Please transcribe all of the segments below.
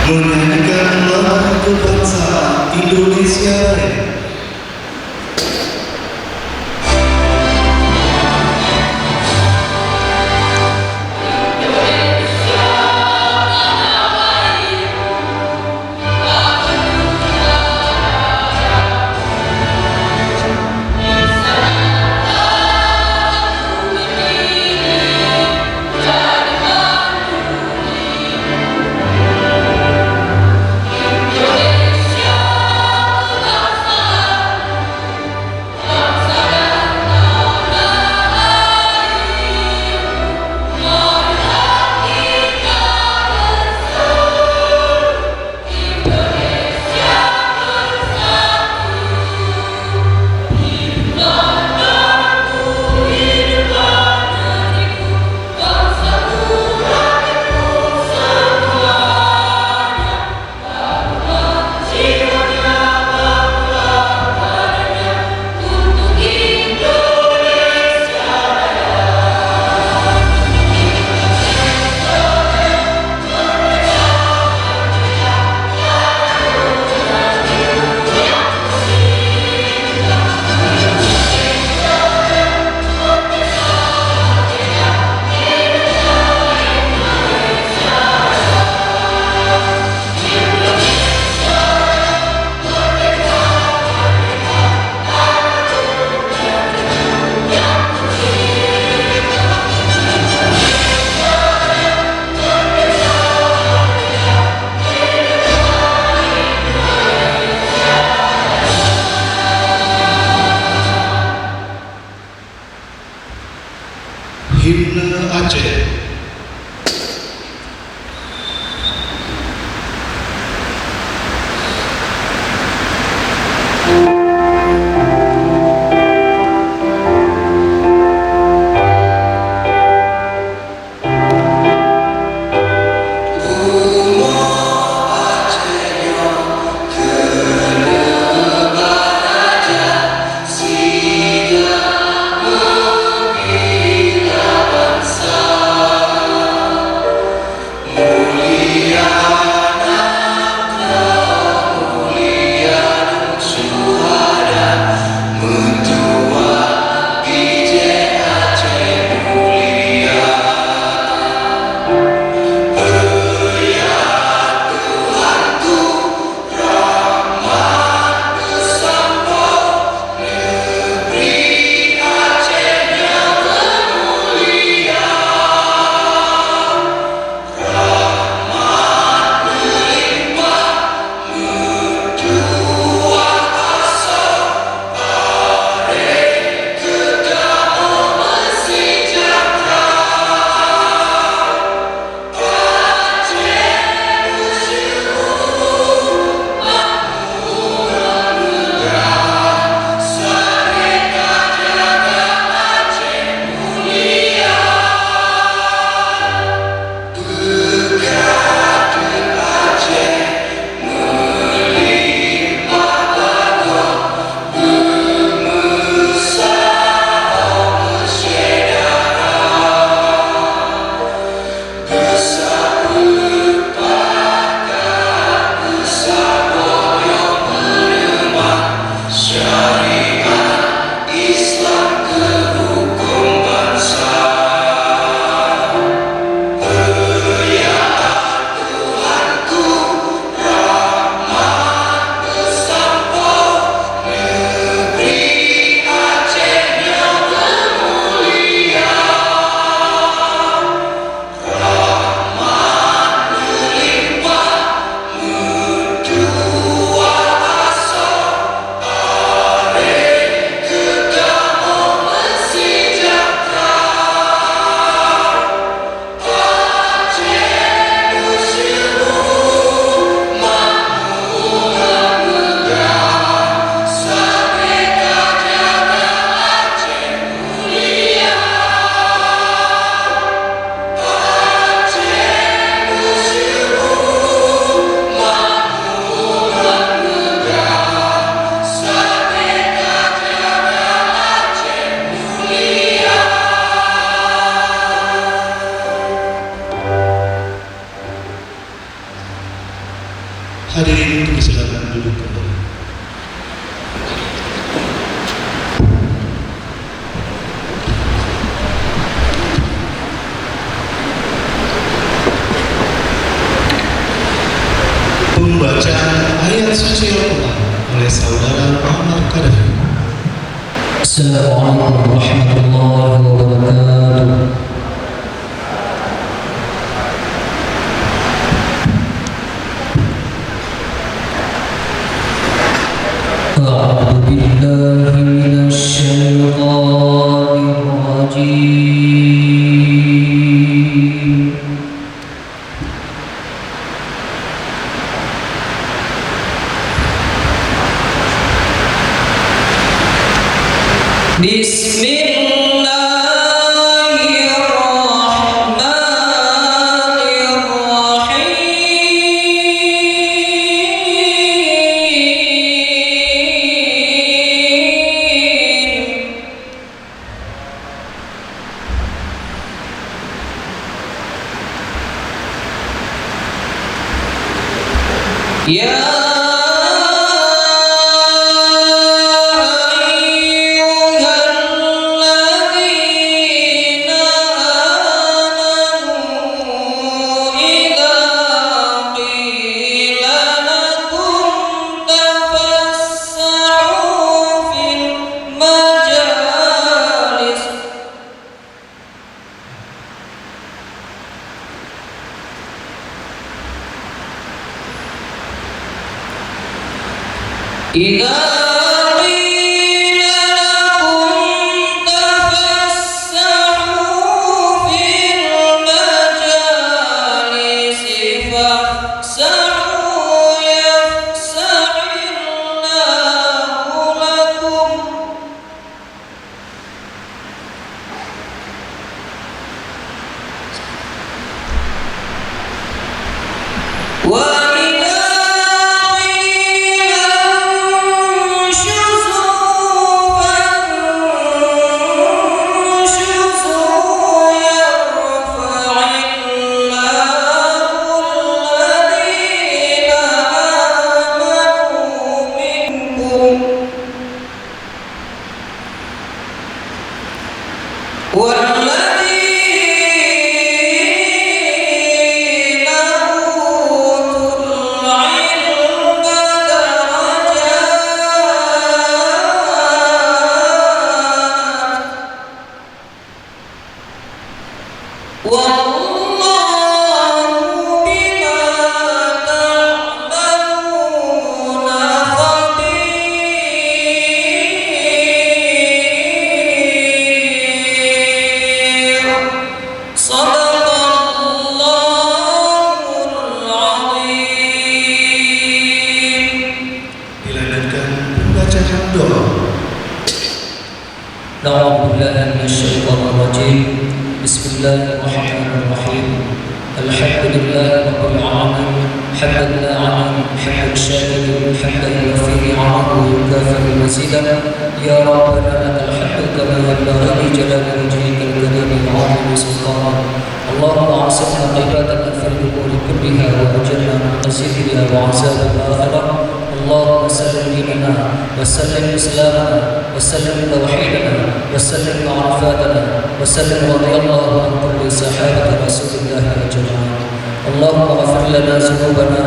menyanyikan lagu bangsa Indonesia Raya. Hadirin silakan duduk kembali. Pembacaan ayat suci Al-Quran oleh saudara Muhammad Qadari. Assalamualaikum warahmatullahi wabarakatuh. A'udzu billahi minasy syaithanir rajim. Bismillahirrahmanirrahim. Alhamdulillahirabbil alamin. Hamdan na'am, hamdan syakirin, hamdan yuwaffi 'amalahu yukafi mazidah. Ya Rabbana lakal hamdu kama yanbaghi li jalali wajhikal karim wa 'azimi sultanik. Allahumma a'sinna ibadatana fil umuri kulliha wa ajirna min khizyi wa 'azabil akhirah. اللهم سلم ديننا وسلم اسلامنا وسلم توحيدنا وسلم معرفاتنا وسلم رضي الله عن كل صحابه رسول الله اجمعين. اللهم اغفر لنا ذنوبنا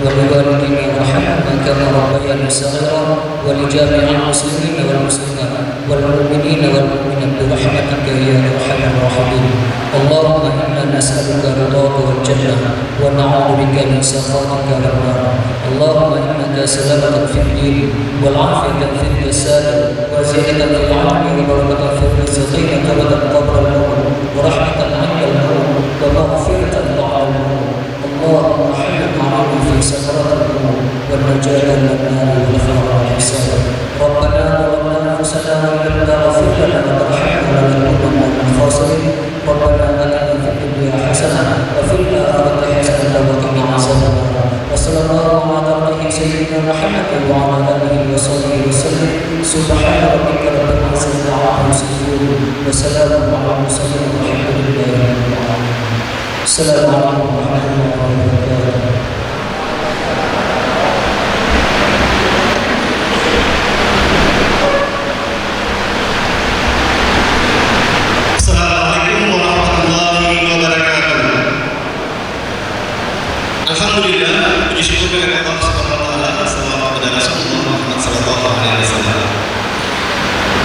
ولوالدينا وارحمنا كما ربيانا صغيرا ولجميع المسلمين والمسلمات والمؤمنين والمؤمنات برحمتك يا ارحم الراحمين. اللهم انا نسالك رضاك والجنه ونعوذ بك من سخطك والنار. اللهم انك سلامة في الدين والعافية في الجسد وزيادة في العلم وبركة في الرزق قبل قبر الموت ورحمة عند الموت ومغفرة بعد الموت. اللهم حلم علينا في سكرات الموت والنجاة من النار والفرح والحساب. ربنا ظلمنا انفسنا وان لم تغفر لنا وترحمنا لنكونن من الخاسرين. ربنا اتنا في الدنيا حسنة وفي الآخرة حسنة وقنا عذاب النار. وصلى الله على عبده سيدنا محمد وعلى آله وصحبه وسلم. سبحان ربك رب العزة عما يصفون وسلام على المرسلين والحمد لله رب العالمين. السلام عليكم ورحمة الله وبركاته. diturunkan oleh Allah Subhanahu wa taala selama kepada Rasulullah Muhammad sallallahu alaihi wasallam.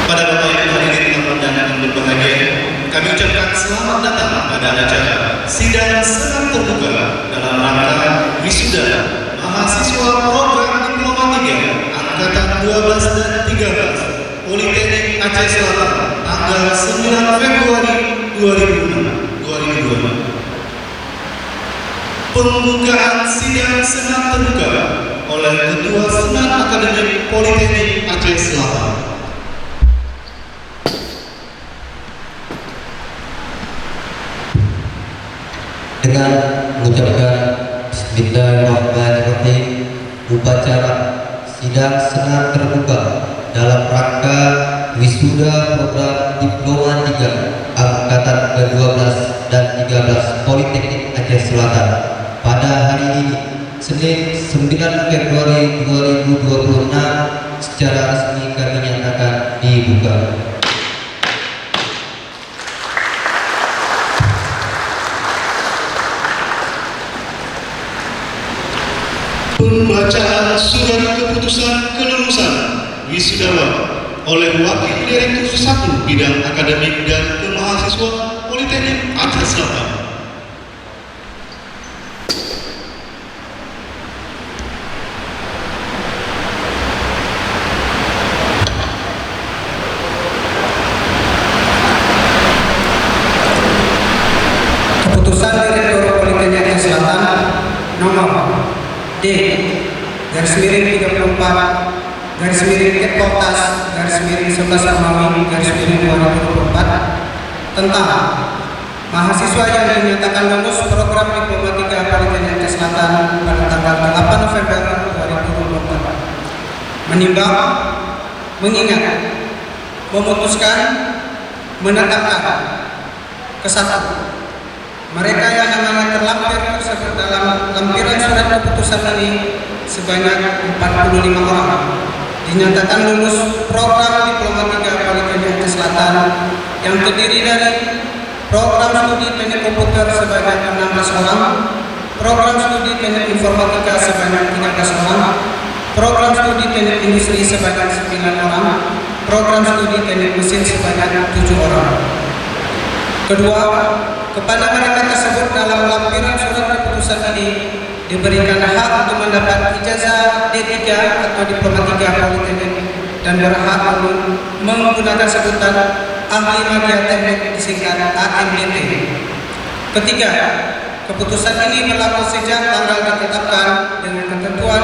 Pada Bapak Ibu hadirin tamu yang berbahagia, kami ucapkan selamat datang pada acara sidang senat terbuka dalam rangka wisuda mahasiswa program Diploma 3 angkatan 12 dan 13 Politeknik Aceh Selatan tanggal 9 Februari 2002. Pembukaan sidang senat terbuka oleh Ketua Senat Akademik Politeknik Aceh Selatan. Dengan mengucapkan Bismillahirrahmanirrahim, upacara sidang senat terbuka dalam rangka wisuda program Diploma 3 angkatan ke-12 dan 13 Politeknik Aceh Selatan pada hari ini, Senin 9 Februari 2026 secara resmi kami nyatakan dibuka. Pembacaan surat keputusan kelulusan wisudawan oleh Wakil Direktur 1 Bidang Akademik dan Kemahasiswaan Politeknik Aceh Selatan. Keputusan Direktur Politeknik Aceh Selatan nomor D garis miring 34 garis miring Kepoltas garis miring 11 Romawi garis miring 2024 tentang mahasiswa yang dinyatakan lulus program Diploma 3 Politeknik Aceh Selatan pada tanggal 8 November 2024 menimbang, mengingat, memutuskan, menetapkan kesatu mereka yang namanya terlampir tersebut dalam lampiran surat keputusan ini sebanyak 45 orang dinyatakan lulus program Diploma 3 Politeknik Aceh Selatan yang terdiri dari program studi teknik komputer sebanyak 16 orang, program studi teknik informatika sebanyak 13 orang, program studi teknik industri sebanyak 9 orang, program studi teknik mesin sebanyak 7 orang. Kedua, kepada mereka tersebut dalam lampiran surat keputusan ini diberikan hak untuk mendapat ijazah D3 atau Diploma 3 Politeknik dan berhak menggunakan sebutan Ahli Media Teknik disingkat AMDT. Ketiga, keputusan ini berlaku sejak tanggal ditetapkan dengan ketentuan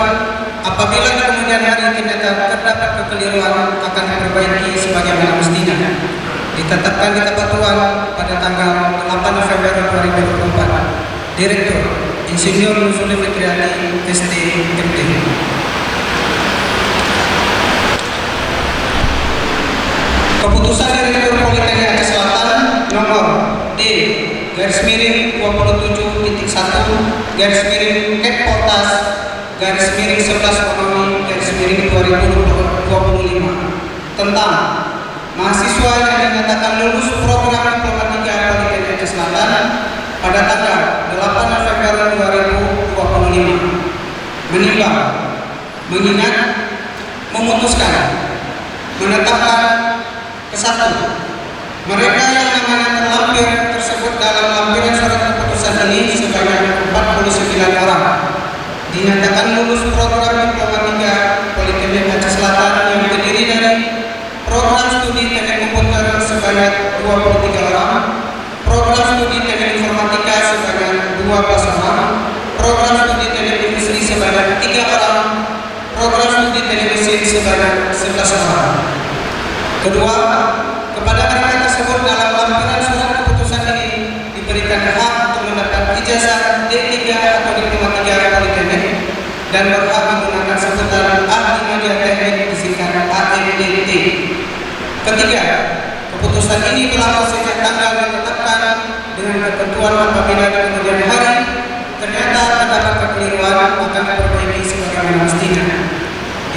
apabila di kemudian hari ternyata terdapat kekeliruan akan diperbaiki sebagaimana mestinya. Ditetapkan di Kepatuan pada tanggal 8 November 2024. Direktur Insinyur Nuzuli Fitriani STMD. Keputusan Direktur Politeknik Aceh Selatan nomor D garis miring 27.1 garis miring Kepoltas garis miring 11 Romawi garis miring 2025 tentang mahasiswa yang dinyatakan lulus program Diploma 3 Politeknik Aceh Selatan pada tanggal 8 November 2025 menimbang, mengingat, memutuskan, menetapkan kesatu mereka yang namanya terlampir tersebut dalam lampiran surat keputusan ini sebanyak 49 orang dinyatakan lulus program Diploma 3 Politeknik Aceh Selatan yang terdiri dari program studi teknik komputer sebanyak 23 orang, program studi teknik informatika sebanyak 12 orang, program studi teknik industri sebanyak 3 orang, program studi teknik mesin sebanyak 11 orang. Kedua, kepada mereka tersebut dalam lampiran surat keputusan ini diberikan hak untuk mendapat ijazah D3 atau Diploma 3 Politeknik dan berhak menggunakan sebutan Ahli Media Teknik disingkat AMDT. Ketiga, keputusan ini berlaku sejak tanggal ditetapkan dengan ketentuan apabila di kemudian hari ternyata terdapat kekeliruan akan diperbaiki sebagaimana mestinya.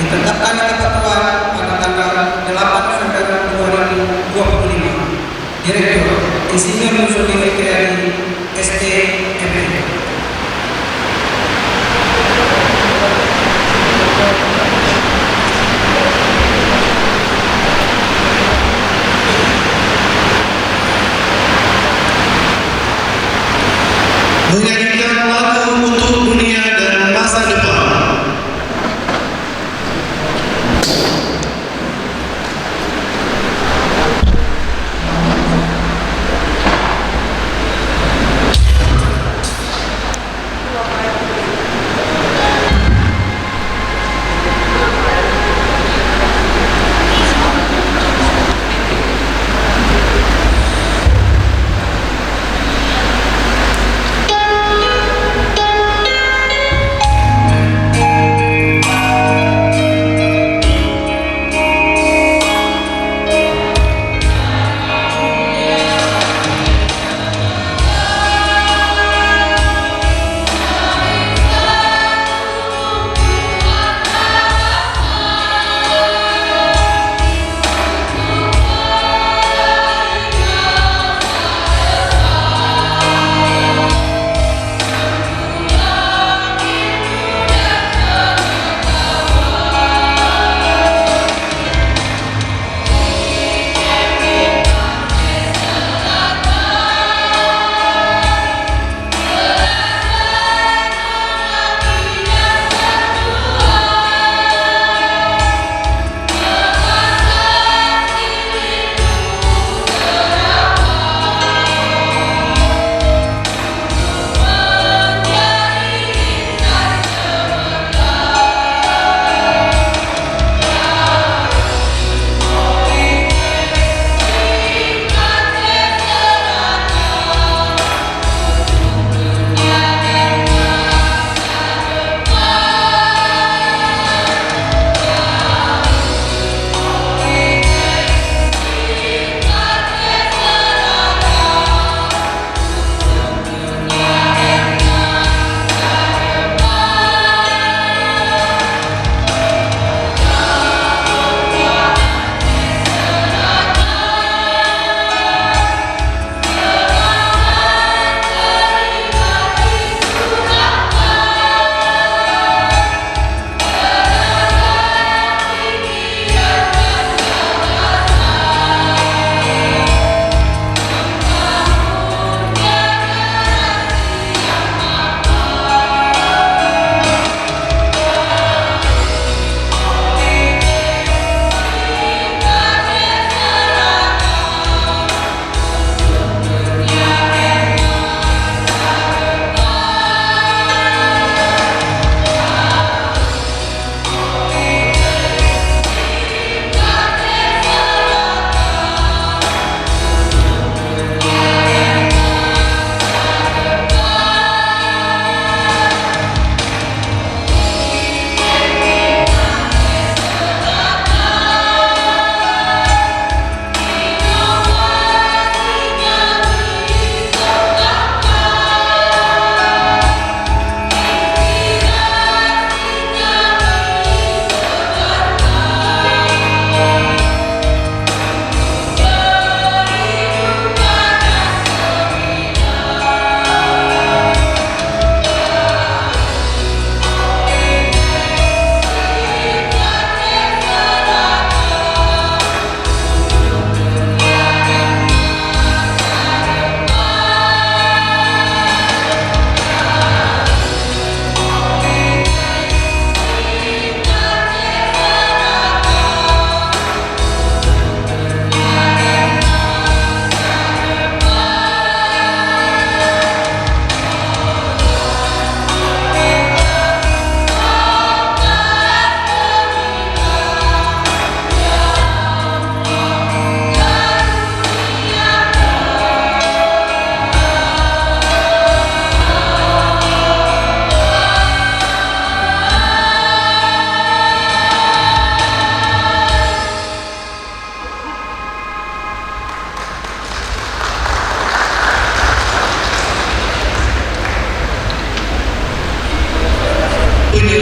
Ditetapkan di Kepatuan pada tanggal 8 November 2025. Direktur Insinyur Nuzuli Fitriani STMD.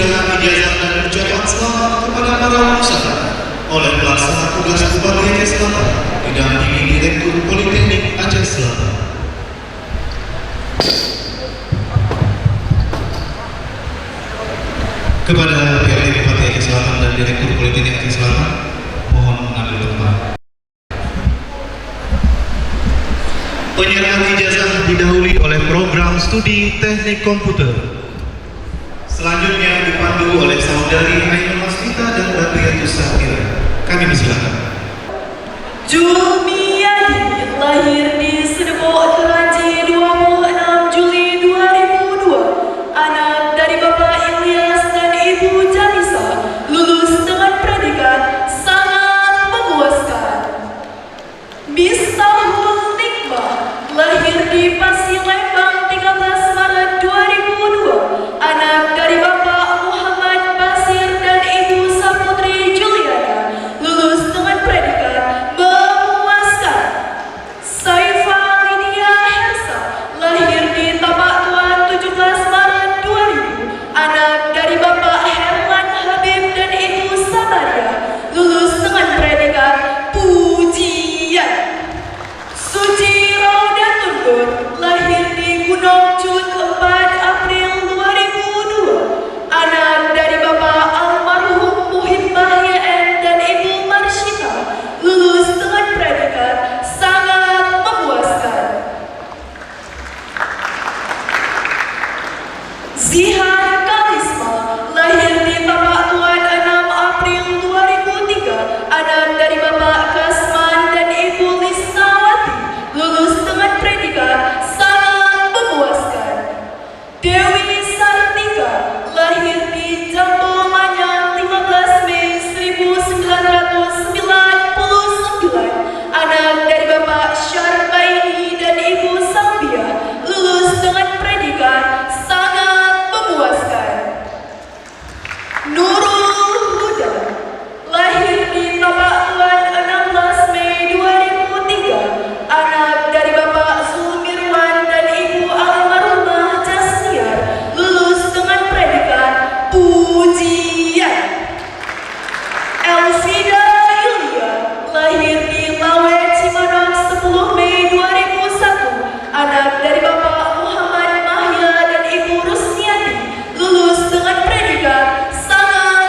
penyerahan ijazah dan ucapan selamat kepada para lulusan oleh pelaksana tugas Bupati Aceh Selatan didampingi Direktur Politeknik Aceh Selatan. Kepada PLT Bupati Aceh Selatan dan Direktur Politeknik Aceh Selatan, mohon mengambil tempat. Penyerahan ijazah didahului oleh program studi teknik komputer. Selanjutnya dipandu oleh saudari Ainul Masfita dan Badriatus Sakira. Kami persilakan. Julmiadi lahir di Sedepok, Keraji 26 Juli 2002. Anak dari Bapak Ilyas dan Ibu Jamisa, lulus dengan predikat sangat memuaskan. Miftahul Nikmah lahir di Pasilembang 13 Maret 2002. Anak dari Bapak Muhammad Basir dan Ibu Saputri Juliana, lulus dengan predikat memuaskan. Saifa Lydia Hersa lahir di Tapak Tuan 17 Maret 2000. Anak dari Bapak Herman Habib dan Ibu Sabaria, lulus dengan predikat pujian. Suci Raudatun Nur lahir di Gunung Cut 4 April 2002. Anak dari Bapak almarhum Muhibbah YN dan Ibu Marshita, lulus dengan predikat sangat memuaskan. Zihan Kalisma lahir di Tapak Tuan 6 April 2003. Anak dari Bapak Kasman dan Ibu Lisnawati, lulus dengan predikat sangat memuaskan. Dewi Sartika lahir di Jambu Manyang 15 Mei 1999. Anak dari Bapak Syarbaini dan Ibu Sambia, lulus dengan predikat sangat memuaskan. Nurul Huda lahir di Tapak Tuan 16 Mei 2003. Anak dari Bapak Zulmirwan dan Ibu almarhumah Jasniar, lulus dengan predikat pujian. Elvida Yulia lahir di Lawe Cimanuk 10 Mei 2001. Anak dari Bapak Muhammad Mahya dan Ibu Rusniati, lulus dengan predikat sangat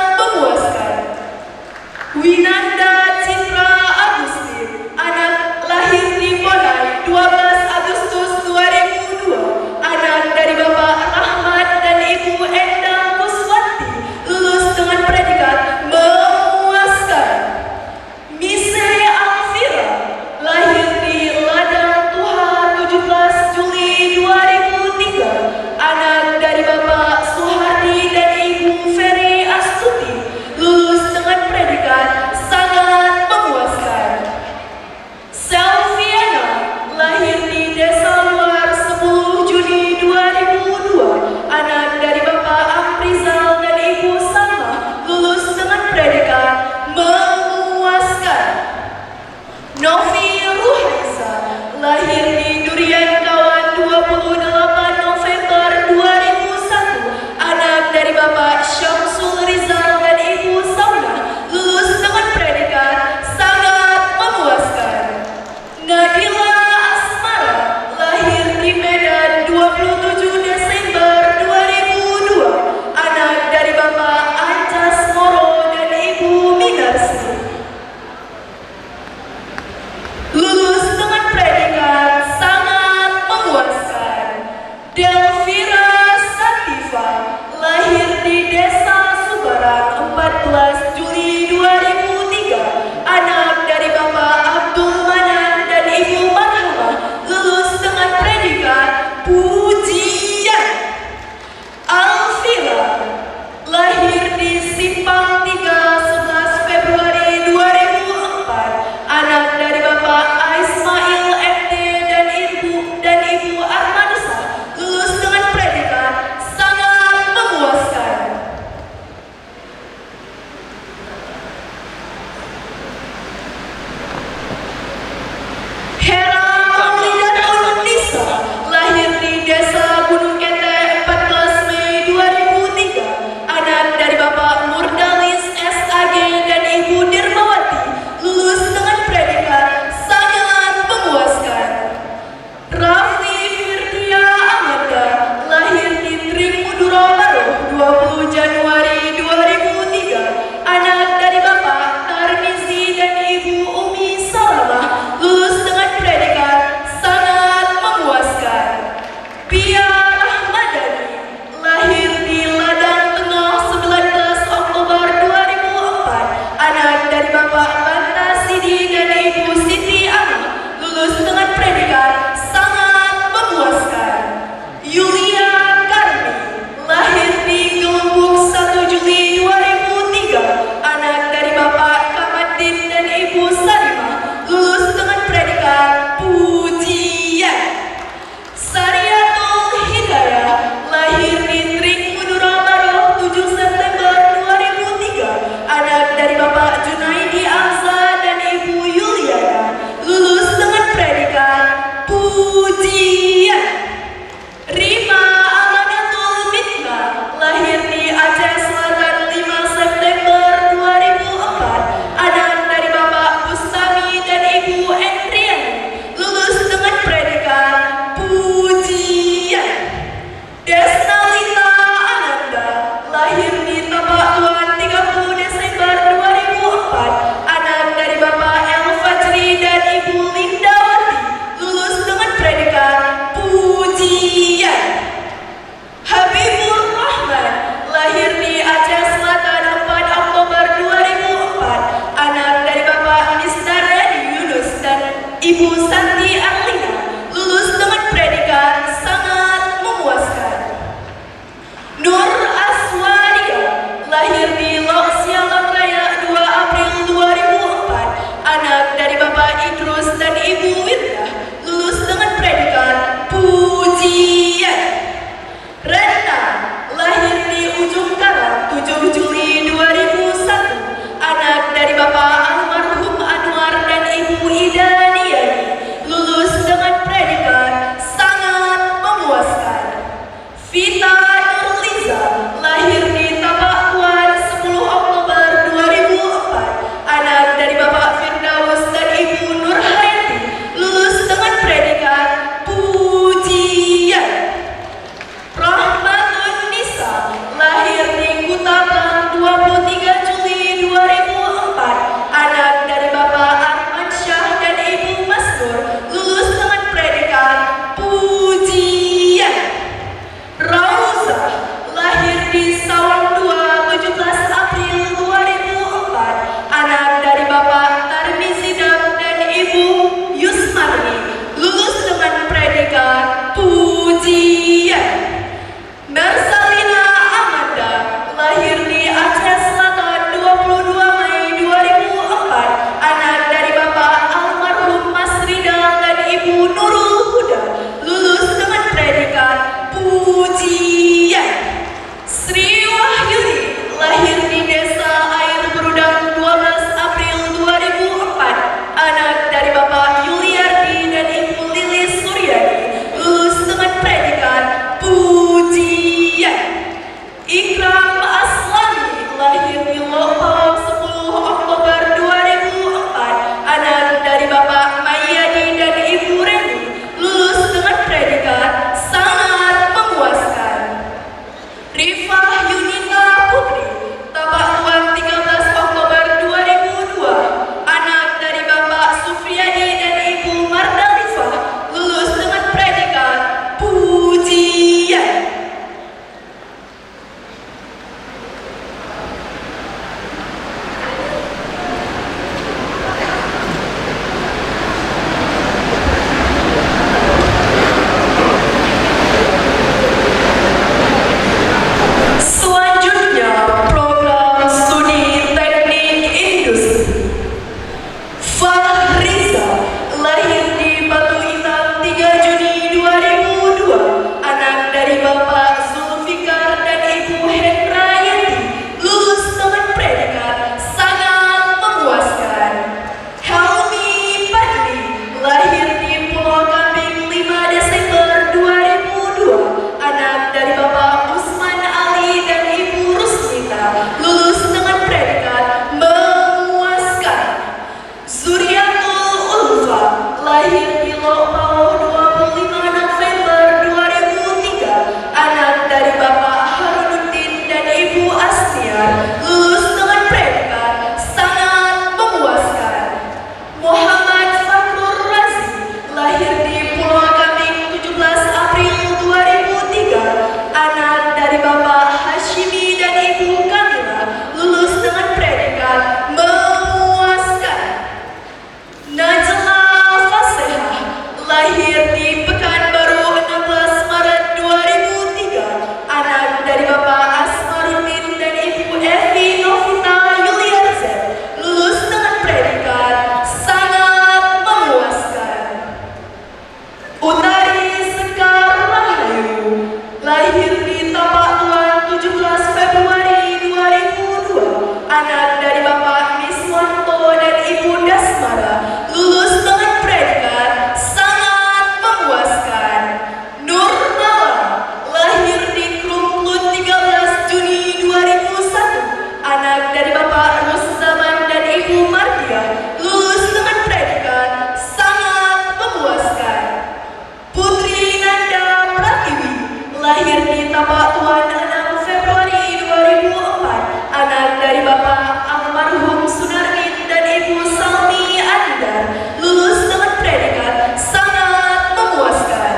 dari Bapak almarhum Sunarmin dan Ibu Salmi Andar lulus dengan predikat sangat memuaskan.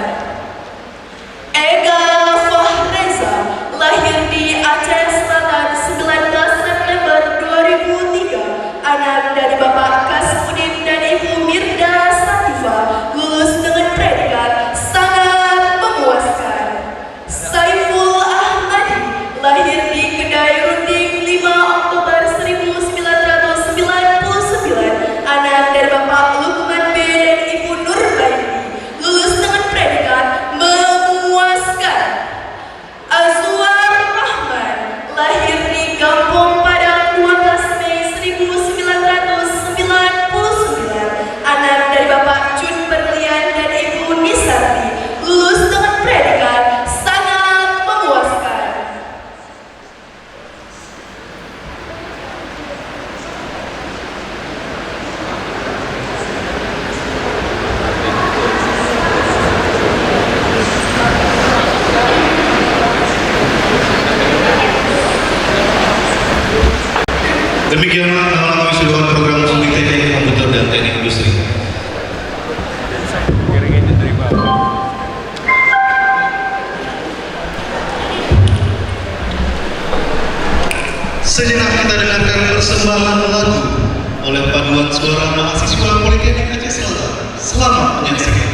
Ega Fahreza lahir di Aceh Selatan 19 September 2003, anak dari Bapak Kasmudin dan Ibu Mirda Satifah lulus dengan predikat sangat memuaskan. Saiful Ahmadi lahir di Kedai Runding 5 Oktober 1999, anak dari Bapak Lukman B dan Ibu Nurbaini lulus dengan predikat memuaskan. Azwar Rahman lahir di Kampung Padang 12 Mei 1999, anak dari Bapak Jun Berlian dan Ibu Nisarti lulus dengan predikat sangat memuaskan. Demikianlah awal wisuda program studi teknik komputer dan teknik industri. Sejenak kita dengarkan persembahan lagu oleh paduan suara mahasiswa Politeknik Aceh Selatan. Selamat menyaksikan.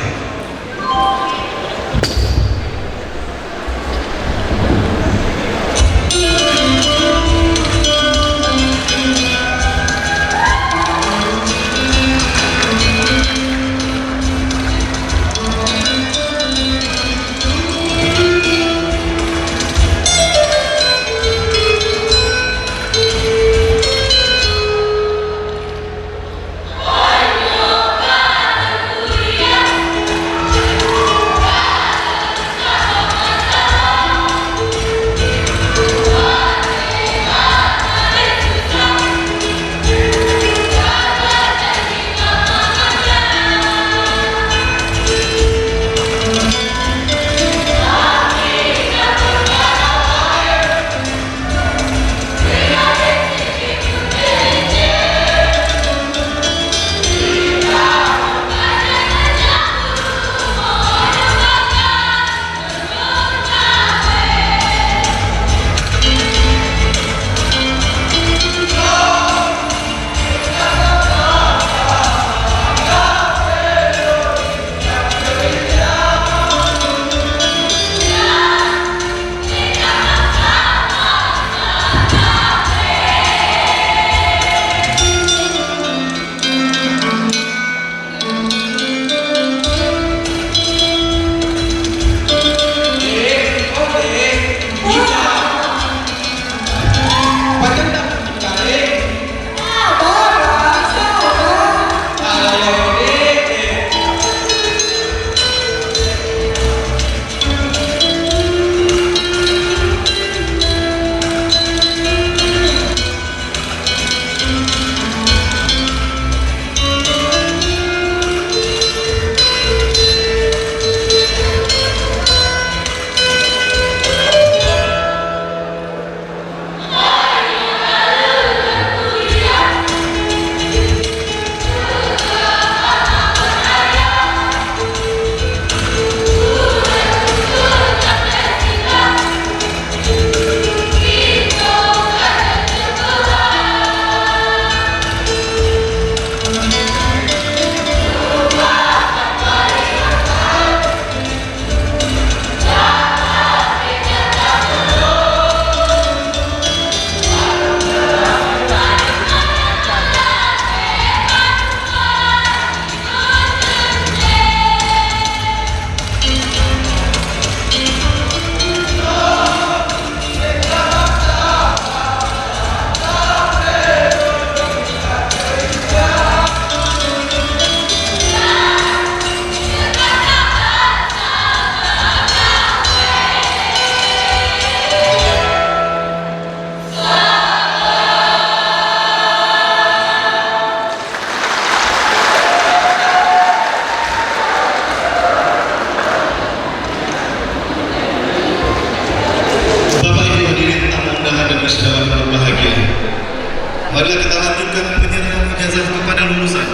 Marilah kita lanjutkan penyerahan ijazah kepada lulusan.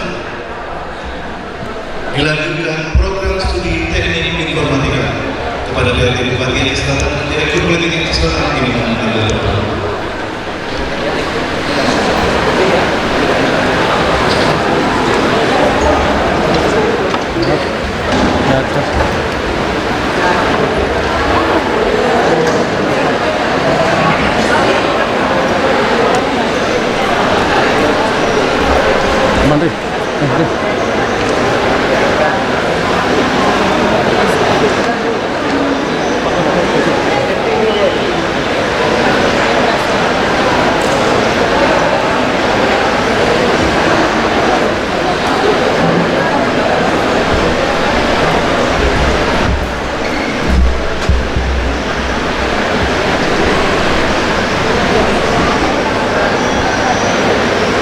Dilanjutkan program studi teknik informatika kepada Direktur Bagian Selatan dan Direktur Bagian Selatan di Bintang.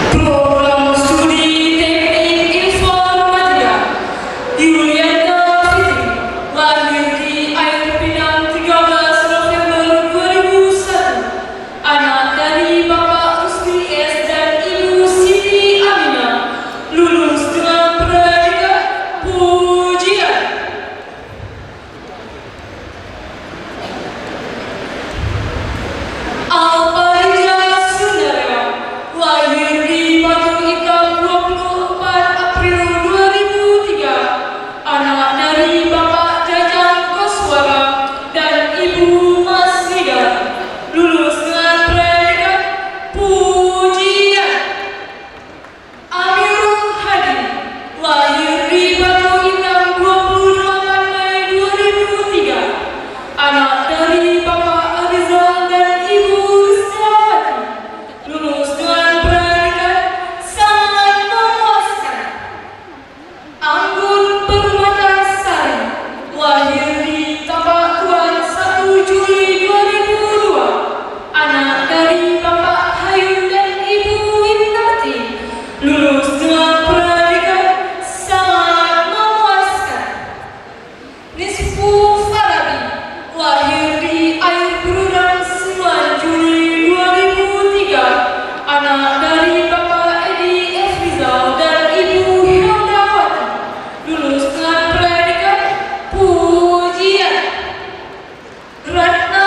Program studi teknik informatika Yuliana Fitri lahir di Air Pinang 13 November 2001, anak dari Bapak Rusdi S dan Ibu Siti Aminah, lulus dengan predikat pujian. Alparija Sundarya lahir di Batu Hitam 24 April 2003, anak dari Bapak Jajang Koswara dan Ibu Masnida, lulus dengan predikat pujian. Amirul Hadi lahir di Batu Hitam 28 Mei 2003, anak dari Bapak Arizal dan Ibu Rizawati, lulus dengan predikat sangat memuaskan. Anggun Permatasari lahir di Tapak Tuan 1 Juli 2002, anak dari Bapak Hayun dan Ibu Winarti, lulus dengan predikat sangat memuaskan. Nisfu Farabi lahir di Air Brudan 9 Juli 2003, anak dari Bapak Edi F. Rizal dan Ibu Heldawati, lulus dengan predikat pujian. Ratna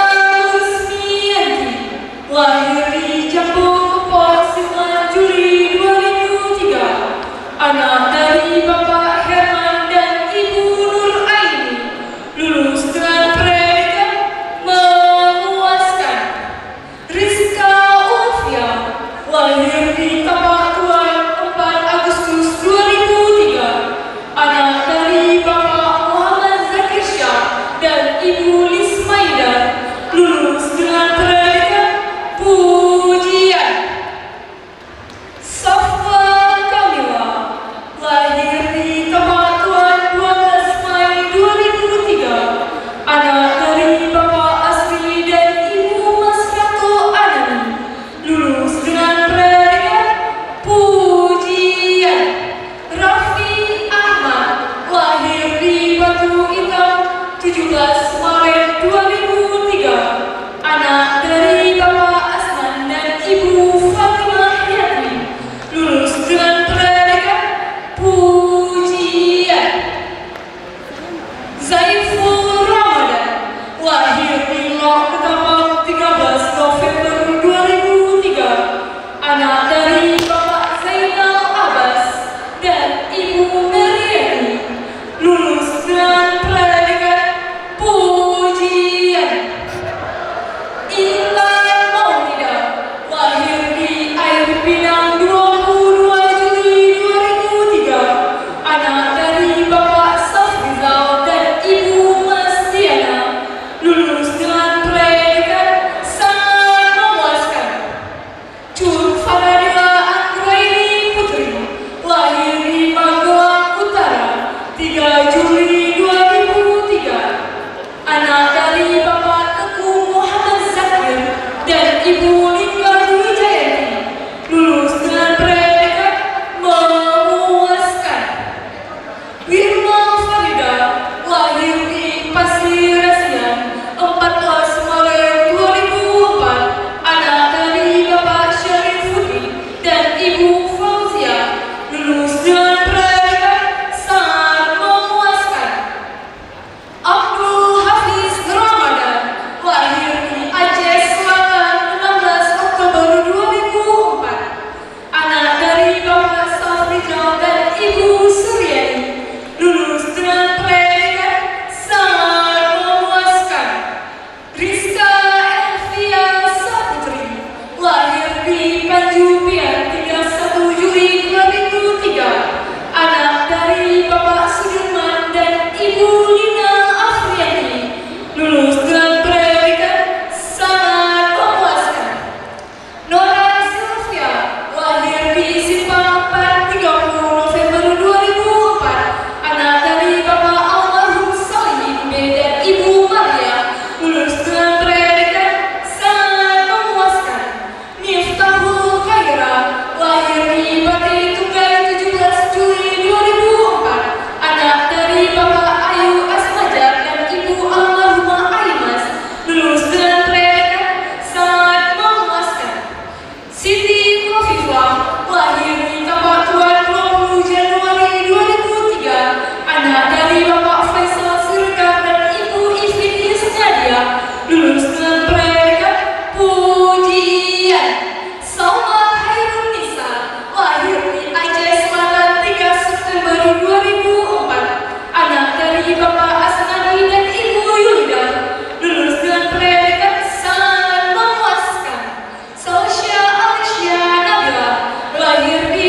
Rusmiyanti lahir di Jambu Kepor 9 Juli 2003, anak dari Bapak Herman dan Ibu Nur Aini, lulus dengan predikat memuaskan. Rizka Ulfia lahir di Tapak Tuan 4 Agustus 2003, anak dari Bapak Muhammad Zakir Syah dan Ibu Lismaida, lulus dengan predikat pujian. Safwa Kamila lahir di Tapak Tuan 12 Mei 2003, anak dari Bapak Asri dan Ibu Masrato Anani, lulus dengan predikat pujian. Raffi Ahmad lahir di Batu Hitam 17 Maret 2003, anak dari Bapak Asnan dan Ibu Fatimah Yati, lulus dengan predikat pujian. Zaiful Ramadan lahir di Lok Ketapang 13 November 2003, anak dari Bapak Zainal Abbas dan Ibu Meriani, lulus dengan predikat pujian. Intan Maulida lahir di Air Pinang 22 Juli 2003, anak dari Bapak Safrizal dan Ibu Masdiana, lulus dengan predikat sangat memuaskan. Cut Faradi Sofifah, lahir di Tapak Tuan 20 Januari 2003, anak dari Bapak Faisal Siregar dan Ibu Ifit Yusnadia, lulus dengan predikat pujian. Salma Hairun Nisa, lahir di Aceh Selatan 3 September 2004, anak dari Bapak Asnadi dan Ibu Yulida, lulus dengan predikat sangat memuaskan. Sosya Alicia Nabila, lahir di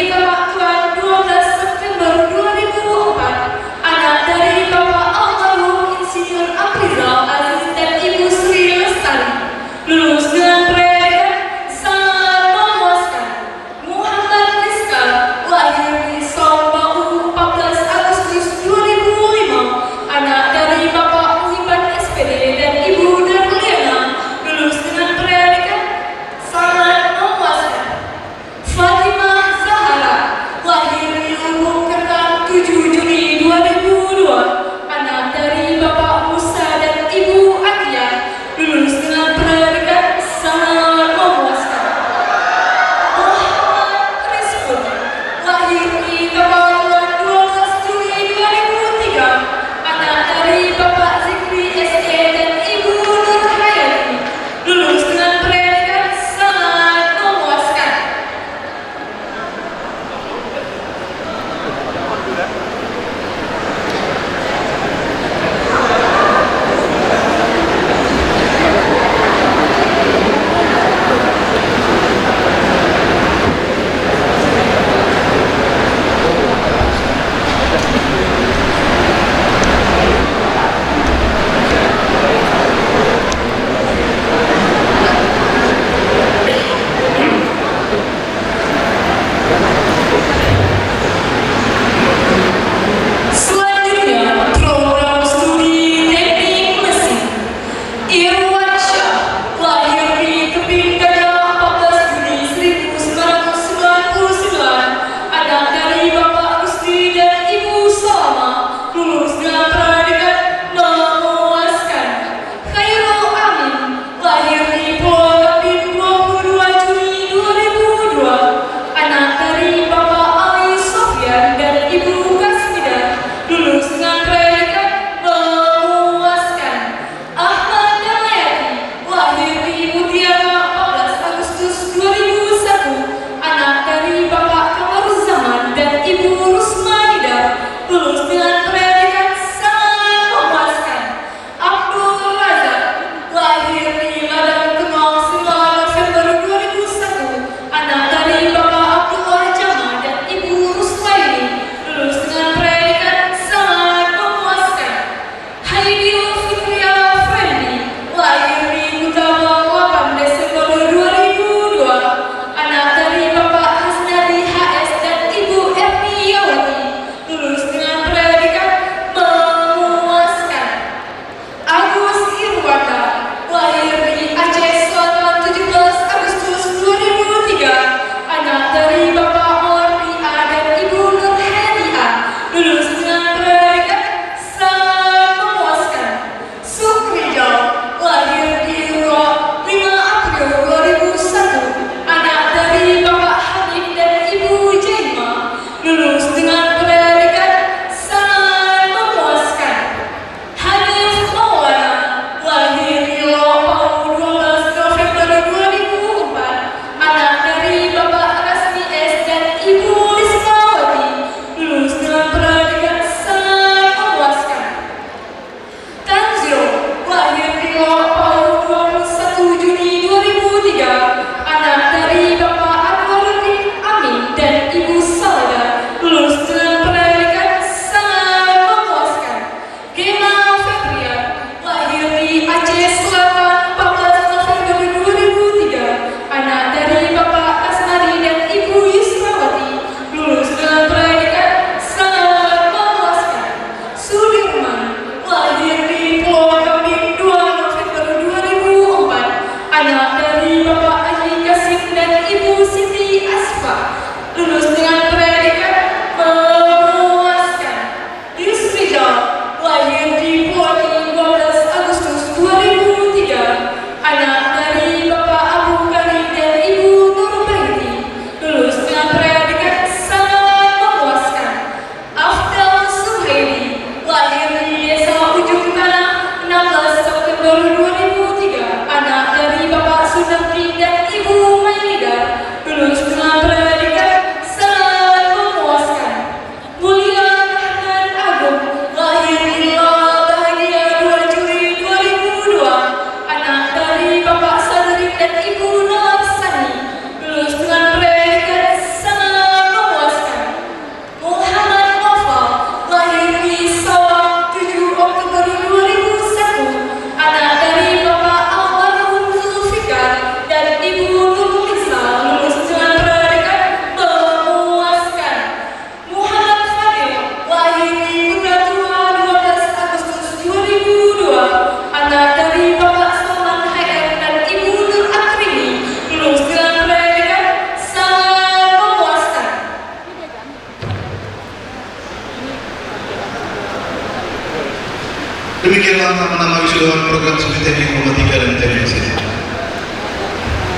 Demikianlah nama wisudawan program studi teknik informatika dan teknik mesin.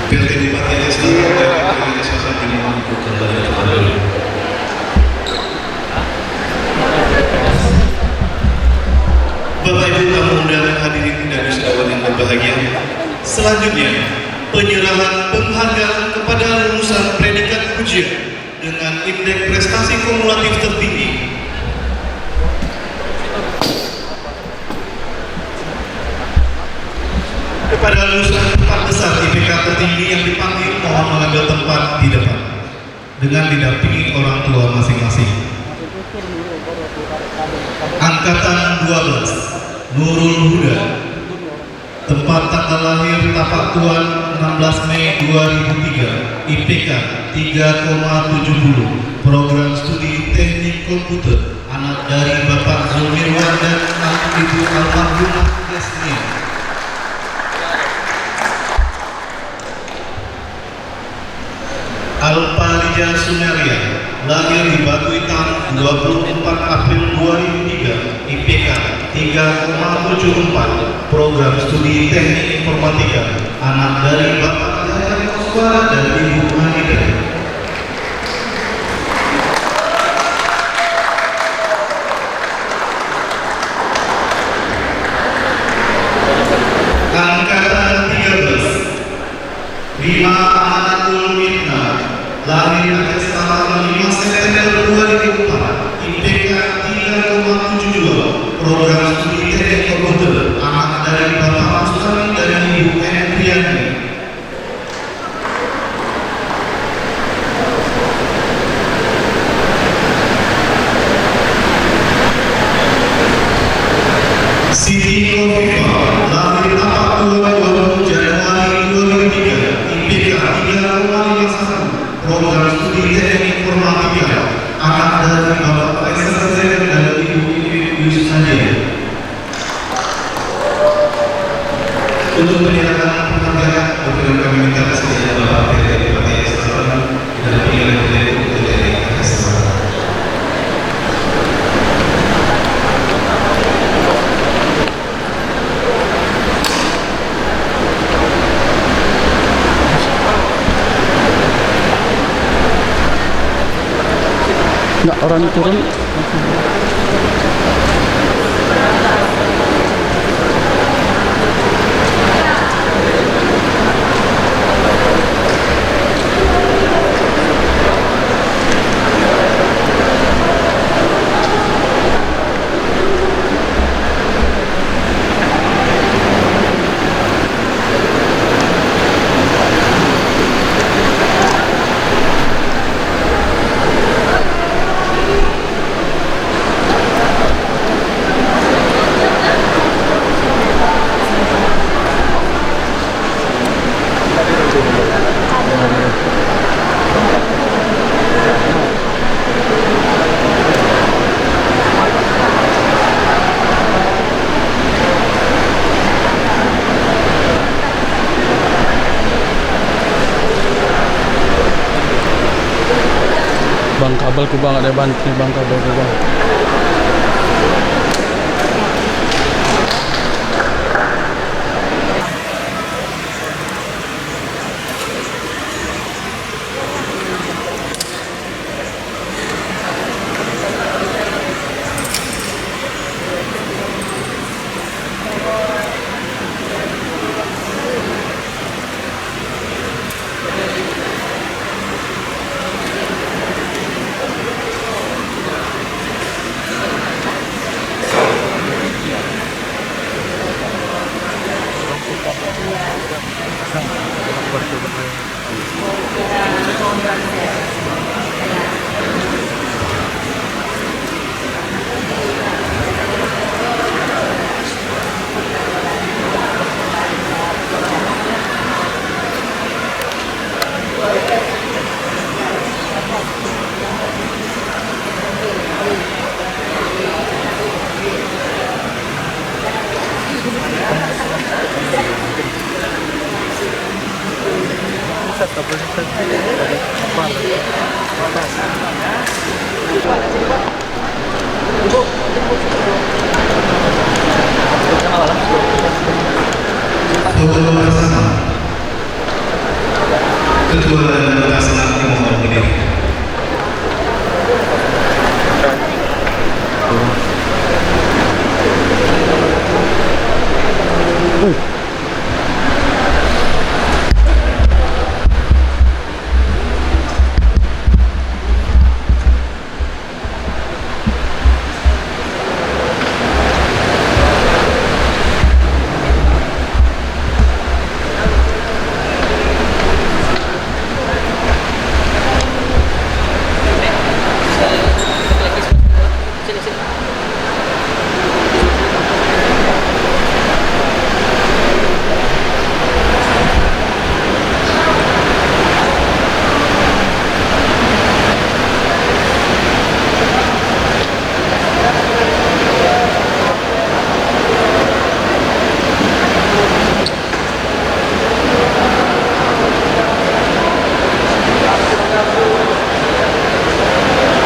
PLT Bupati Aceh Selatan dari Provinsi Selatan dimohon kembali ke tempat dulu. Bapak Ibu tamu undangan hadirin dan wisudawan yang berbahagia, selanjutnya penyerahan penghargaan kepada lulusan predikat ujian dengan indeks prestasi kumulatif tertinggi. Kepada lulusan 4 besar IPK tertinggi yang dipanggil mohon mengambil tempat di depan dengan didampingi orang tua masing-masing. Angkatan 12 Nurul Huda, tempat tanggal lahir Tapak Tuan 16 Mei 2003, IPK 3,70, program studi teknik komputer, anak dari Bapak Zulmirwan dan Ibu almarhumah Yasmin. Alpalija Sumeria, lahir di Batu Hitam 24 April 2003, IPK 3,74, program studi teknik informatika, anak dari Bapak Yahya Koswara dan Ibu Hanidah. Angkatan 13 Rima Amanatul Mitna, lahir Aceh Selatan 5 September 2004, IPK 3,72, program studi teknik komputer, anak dari Bapak Mansuri dan Ibu Endriani. Siti Kofifa, lahir Tapak Tuan 20 Januari 2003, IPK 3,51, program studi teknik informatika, anak dari Bapak Faisal Zain dan Ibu Yusuf Nadia. Untuk menyerahkan penghargaan, berkenan kami minta kesediaan Bapak PT Bupati Aceh Selatan dan pimpinan PT Bupati Aceh Selatan. Nggak, orang turun. Bang kabel ku bang, ada bantu bang kabel ku bang. Foto bersama. Ketua dan Pelaksana mohon berdiri.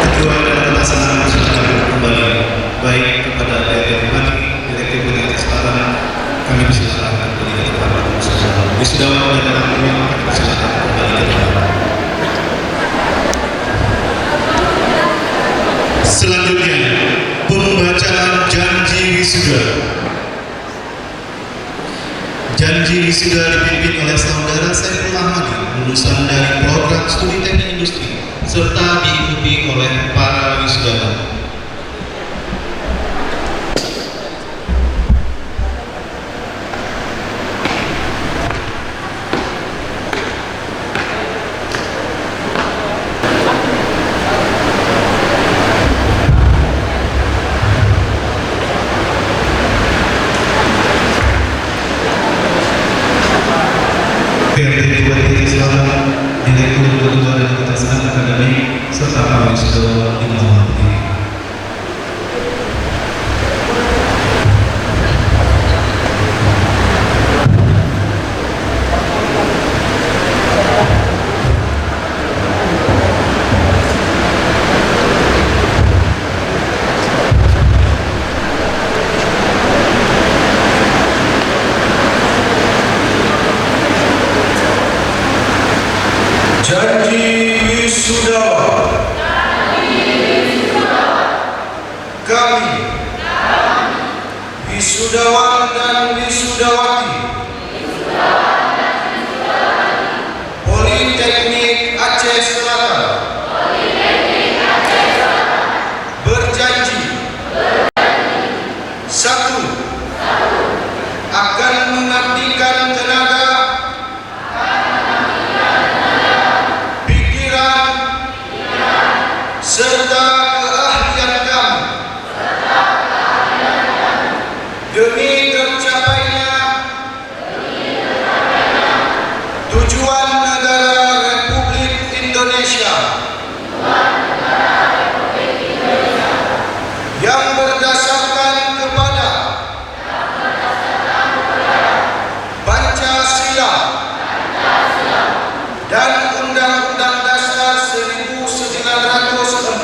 Ketua dan Pelaksana sudah kembali. Baik kepada Direktur Mati, Direktur Pendidikan Selatan, kami persilakan kembali ke tempat. Wisudawan dan orang tua kami persilakan kembali ke tempat. Selanjutnya, pembacaan janji wisuda. Janji wisuda dipimpin oleh saudara Saiful Ahmadi, lulusan dari program studi teknik industri, serta diikuti oleh para wisudawan. PRT Bupati Selatan, Direktur Ketua dan Pelaksana Akademik, serta para wisudawan dimohon berdiri. Janji wisudawan. Kami, wisudawan dan wisudawati Politeknik Aceh Selatan, berjanji, satu, akan mengabdikan tenaga, serta keahlian kami demi tercapainya tujuan negara Republik Indonesia yang berdasarkan kepada Pancasila dan Undang-Undang Dasar 1945.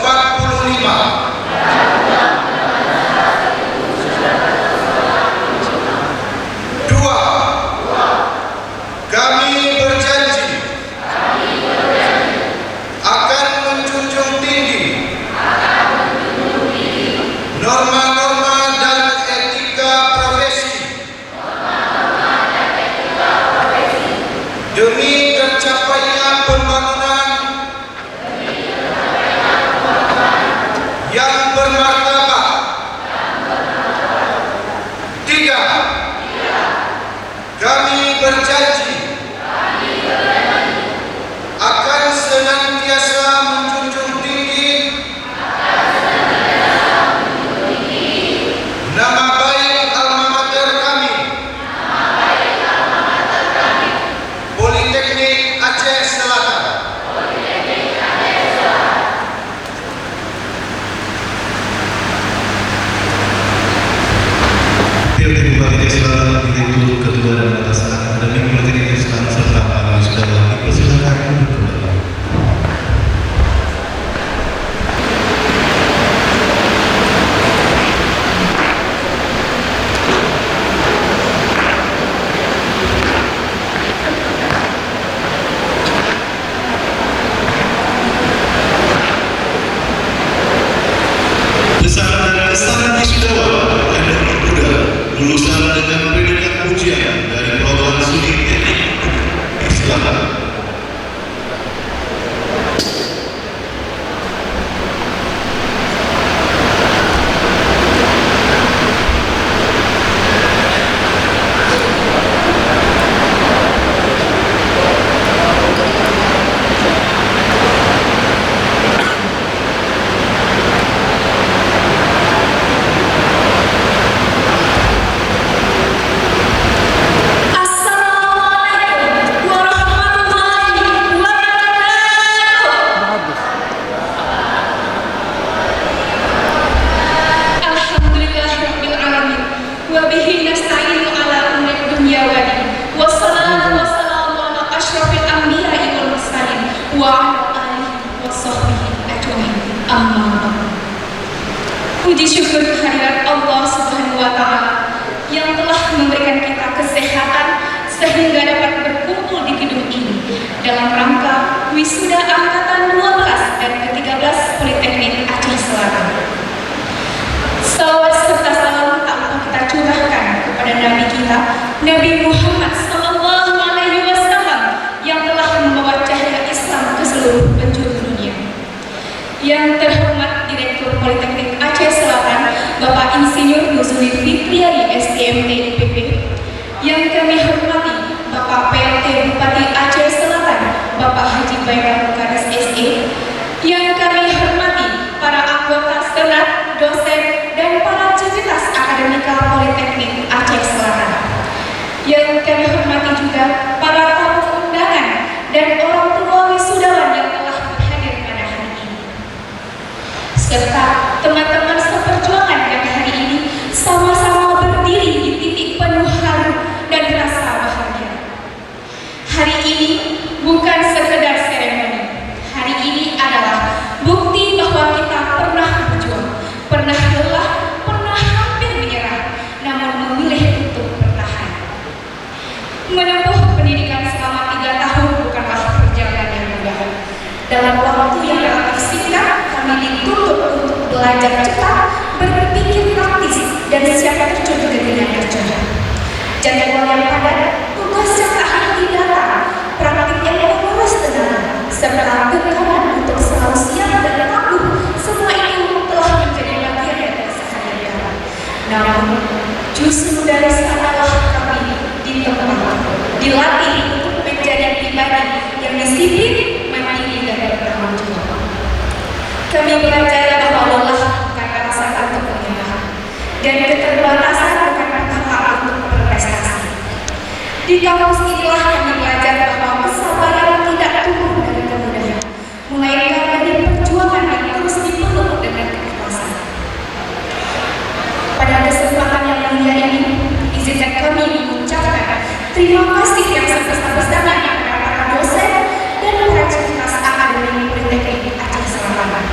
Dua, kami berjanji akan menjunjung tinggi norma-norma dan etika profesi demi tercapainya pembangunan yang bermartabat. Tiga, kami berjanji akan senantiasa menjunjung tinggi wa sahbihi ajmain. Amma ba'du. Puji syukur kehadirat Allah Subhanahu wa taala yang telah memberikan kita kesehatan sehingga dapat berkumpul di gedung ini dalam rangka wisuda angkatan 12 dan ke-13 Politeknik Aceh Selatan. Salawat serta salam tak lupa kita curahkan kepada Nabi kita, Nabi Muhammad SAW, yang telah membawa cahaya Islam ke seluruh penjuru dunia. Yang terhormat Direktur Politeknik Aceh Selatan, Bapak Insinyur Nuzuli Fitriari STMT IPB. Yang kami hormati Bapak PLT Bupati Aceh Selatan, Bapak Haji Baikal Mukaris SE. Yang kami hormati para anggota senat, dosen, dan para civitas akademika Politeknik Aceh Selatan. Yang kami hormati juga para tamu undangan dan orang tua wisudawan yang telah berhadir pada hari ini, serta teman-teman seperjuangan yang hari ini sama-sama berdiri di titik penuh haru dan rasa bahagia. Hari ini bukan sekedar seremoni. Hari ini adalah bukti bahwa kita pernah berjuang, pernah lelah, pernah hampir menyerah, namun memilih untuk bertahan. Menempuh pendidikan selama 3 tahun bukanlah perjalanan yang mudah. Dalam waktu yang relatif singkat, kami dituntut untuk belajar cepat, berpikir praktis, dan siap terjun ke dunia kerja. Jadwal yang padat, tugas yang tak henti datang, praktik yang menguras tenaga, serta tekanan untuk selalu siap dan tangguh, semua itu telah menjadi bagian dari keseharian kami. Namun, justru dari sanalah kami ditempa, dilatih untuk menjadi pribadi yang disiplin, mandiri, dan bertanggung jawab. Kami belajar bahwa lelah bukan rasa untuk menyerah, dan keterbatasan bukan hak untuk berprestasi. Di kampus inilah kami belajar bahwa kesabaran tidak tumbuh dari kemudahan, melainkan dari perjuangan yang terus dipeluk dengan keikhlasan. Pada kesempatan yang mulia ini, izinkan kami mengucapkan terima kasih yang sebesar-besarnya kepada para dosen dan para civitas akademik Politeknik Aceh Selatan.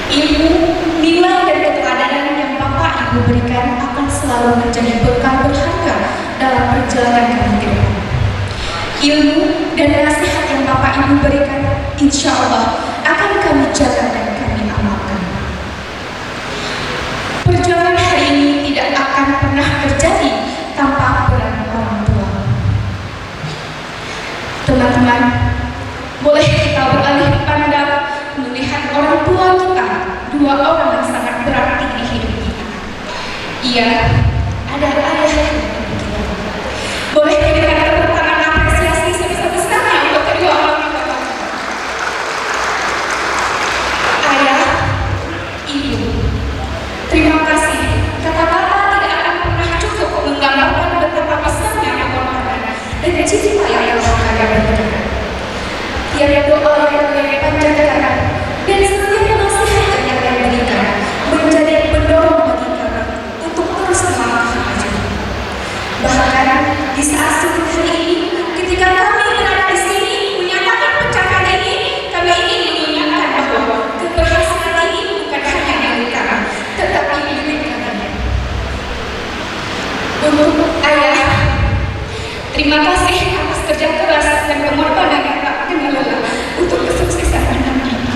Ilmu, nilai, dan keteladanan yang Bapak Ibu berikan akan selalu menjadi bekal berharga dalam perjalanan kami ke depan. Ilmu dan nasihat yang Bapak Ibu berikan, insya Allah akan kami jaga dan kami amalkan. Perjuangan hari ini tidak akan pernah terjadi tanpa peran orang tua. Teman-teman, boleh kita beralih pandang melihat orang tua kita, 2 orang yang sangat berarti di hidup kita. Ia ada ayah dan ibu. Boleh kita tepuk tangan apresiasi sebesar-besarnya untuk kedua orang tua. Ayah, ibu, terima kasih. Kata-kata tidak akan pernah cukup menggambarkan betapa besarnya pengorbanan dan cita yang kalian berikan. Tiada doa yang kalian panjatkan dan setiap nasihat yang kalian berikan menjadi pendorong bagi kami untuk terus melangkah maju. Bahkan di saat seperti hari ini, ketika kami berada di sini menyatakan pencapaian ini, kami ingin mengingatkan bahwa keberhasilan ini bukan hanya milik kami, tetapi milik kalian. Untuk ayah, terima kasih atas kerja keras dan pengorbanan yang tak kenal lelah untuk kesuksesan anak ini.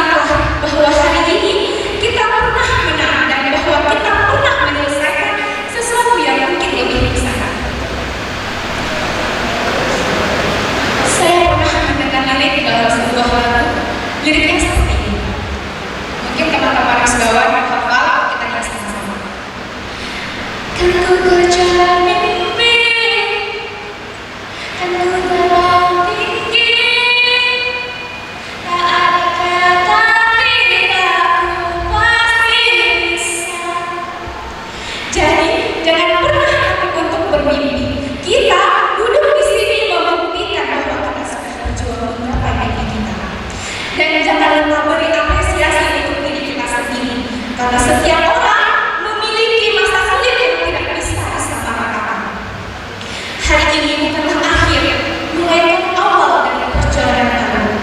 ingatlah bahwa hari ini kita pernah menang dan bahwa kita pernah menyelesaikan sesuatu yang mungkin lebih besar. Saya pernah mendengar lirik dalam sebuah lagu, liriknya seperti ini. Mungkin teman-teman segawan hafal, kita lihat sama-sama. Kan ku kejar mimpi, kan ku terbang tinggi, tak ada kata tidak, ku pasti bisa. Jadi jangan pernah takut untuk bermimpi. Kita duduk di sini membuktikan bahwa kita sudah berjuang menggapai mimpi kita. Dan jangan lupa beri apresiasi untuk diri kita sendiri, karena setiap orang memiliki masa sulit yang tidak bisa disamakan. Hari ini bukanlah akhir, melainkan awal dari perjalanan baru.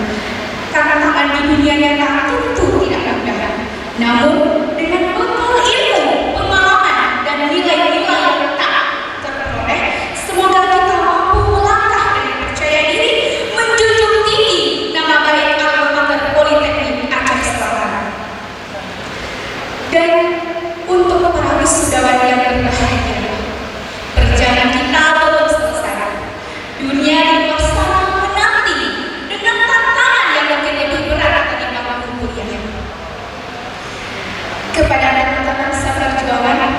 Tantangan di dunia nyata tentu tidak mudah. Namun dengan bekal ilmu, pengalaman, dan nilai-nilai yang tak terperoleh, semoga kita mampu melangkah dengan percaya diri, menjunjung tinggi nama baik alma-mater Politeknik Aceh Selatan. Dan untuk para wisudawan yang berbahagia, perjalanan kita belum selesai. Dunia di luar sana menanti dengan tantangan yang mungkin lebih berat dari bangku kuliah. Kepada teman-teman seperjuangan,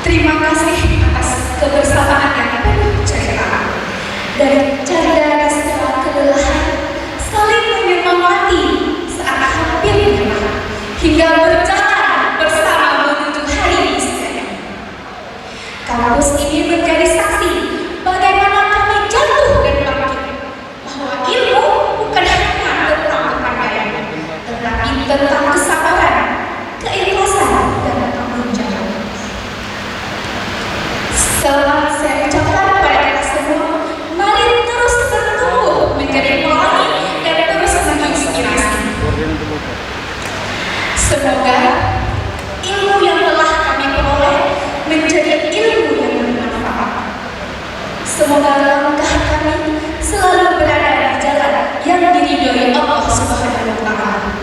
terima kasih atas kebersamaan yang penuh cerita. Dari cerdas segala kelelahan, saling menyemangati saat hampir menyerah, hingga berjalan bersama menuju hari istilahnya. Kampus ini menjadi saksi bagaimana kami jatuh dan bangkit, bahwa ilmu bukan hanya tentang kepandaian, tetapi tentang kesabaran, keikhlasan, dan tanggung jawab. Selamat saya ucapkan kepada kita semua, mari terus bertumbuh menjadi pelangi dan terus menginspirasi. Semoga ilmu yang telah kami peroleh menjadi ilmu yang bermanfaat. Semoga langkah kami selalu berada di jalan yang diridhoi Allah Subhanahu wa Ta'ala.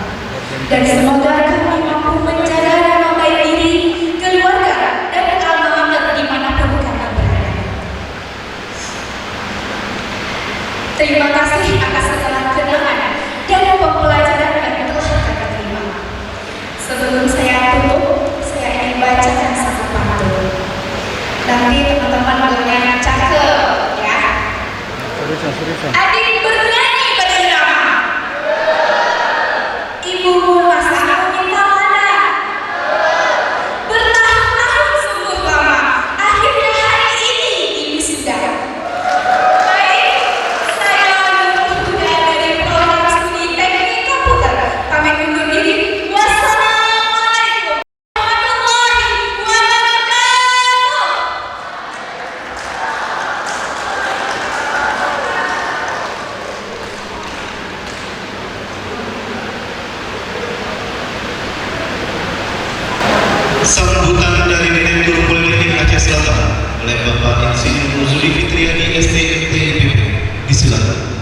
Dan semoga kami mampu menjaga nama baik diri, keluarga, dan alma-mater dimanapun kami berada. Terima kasih atas segala kenangan dan pembelajaran yang telah kami terima. Sebelum saya tutup, saya ingin bacakan satu pantun. Nanti teman-teman boleh cakep ya. Adik bernyanyi bersama. Ibumu masak minta mana? Bertahun-tahun sungguh lama, akhirnya hari ini wisuda. Baik, saya Nurul Huda dari Program Studi Teknik Komputer pamit undur diri. Wassalamualaikum warahmatullahi wabarakatuh. Sambutan dari Direktur Politeknik Aceh Selatan oleh Bapak Insinyur Nuzuli Fitriani STMT IPB. Disilakan.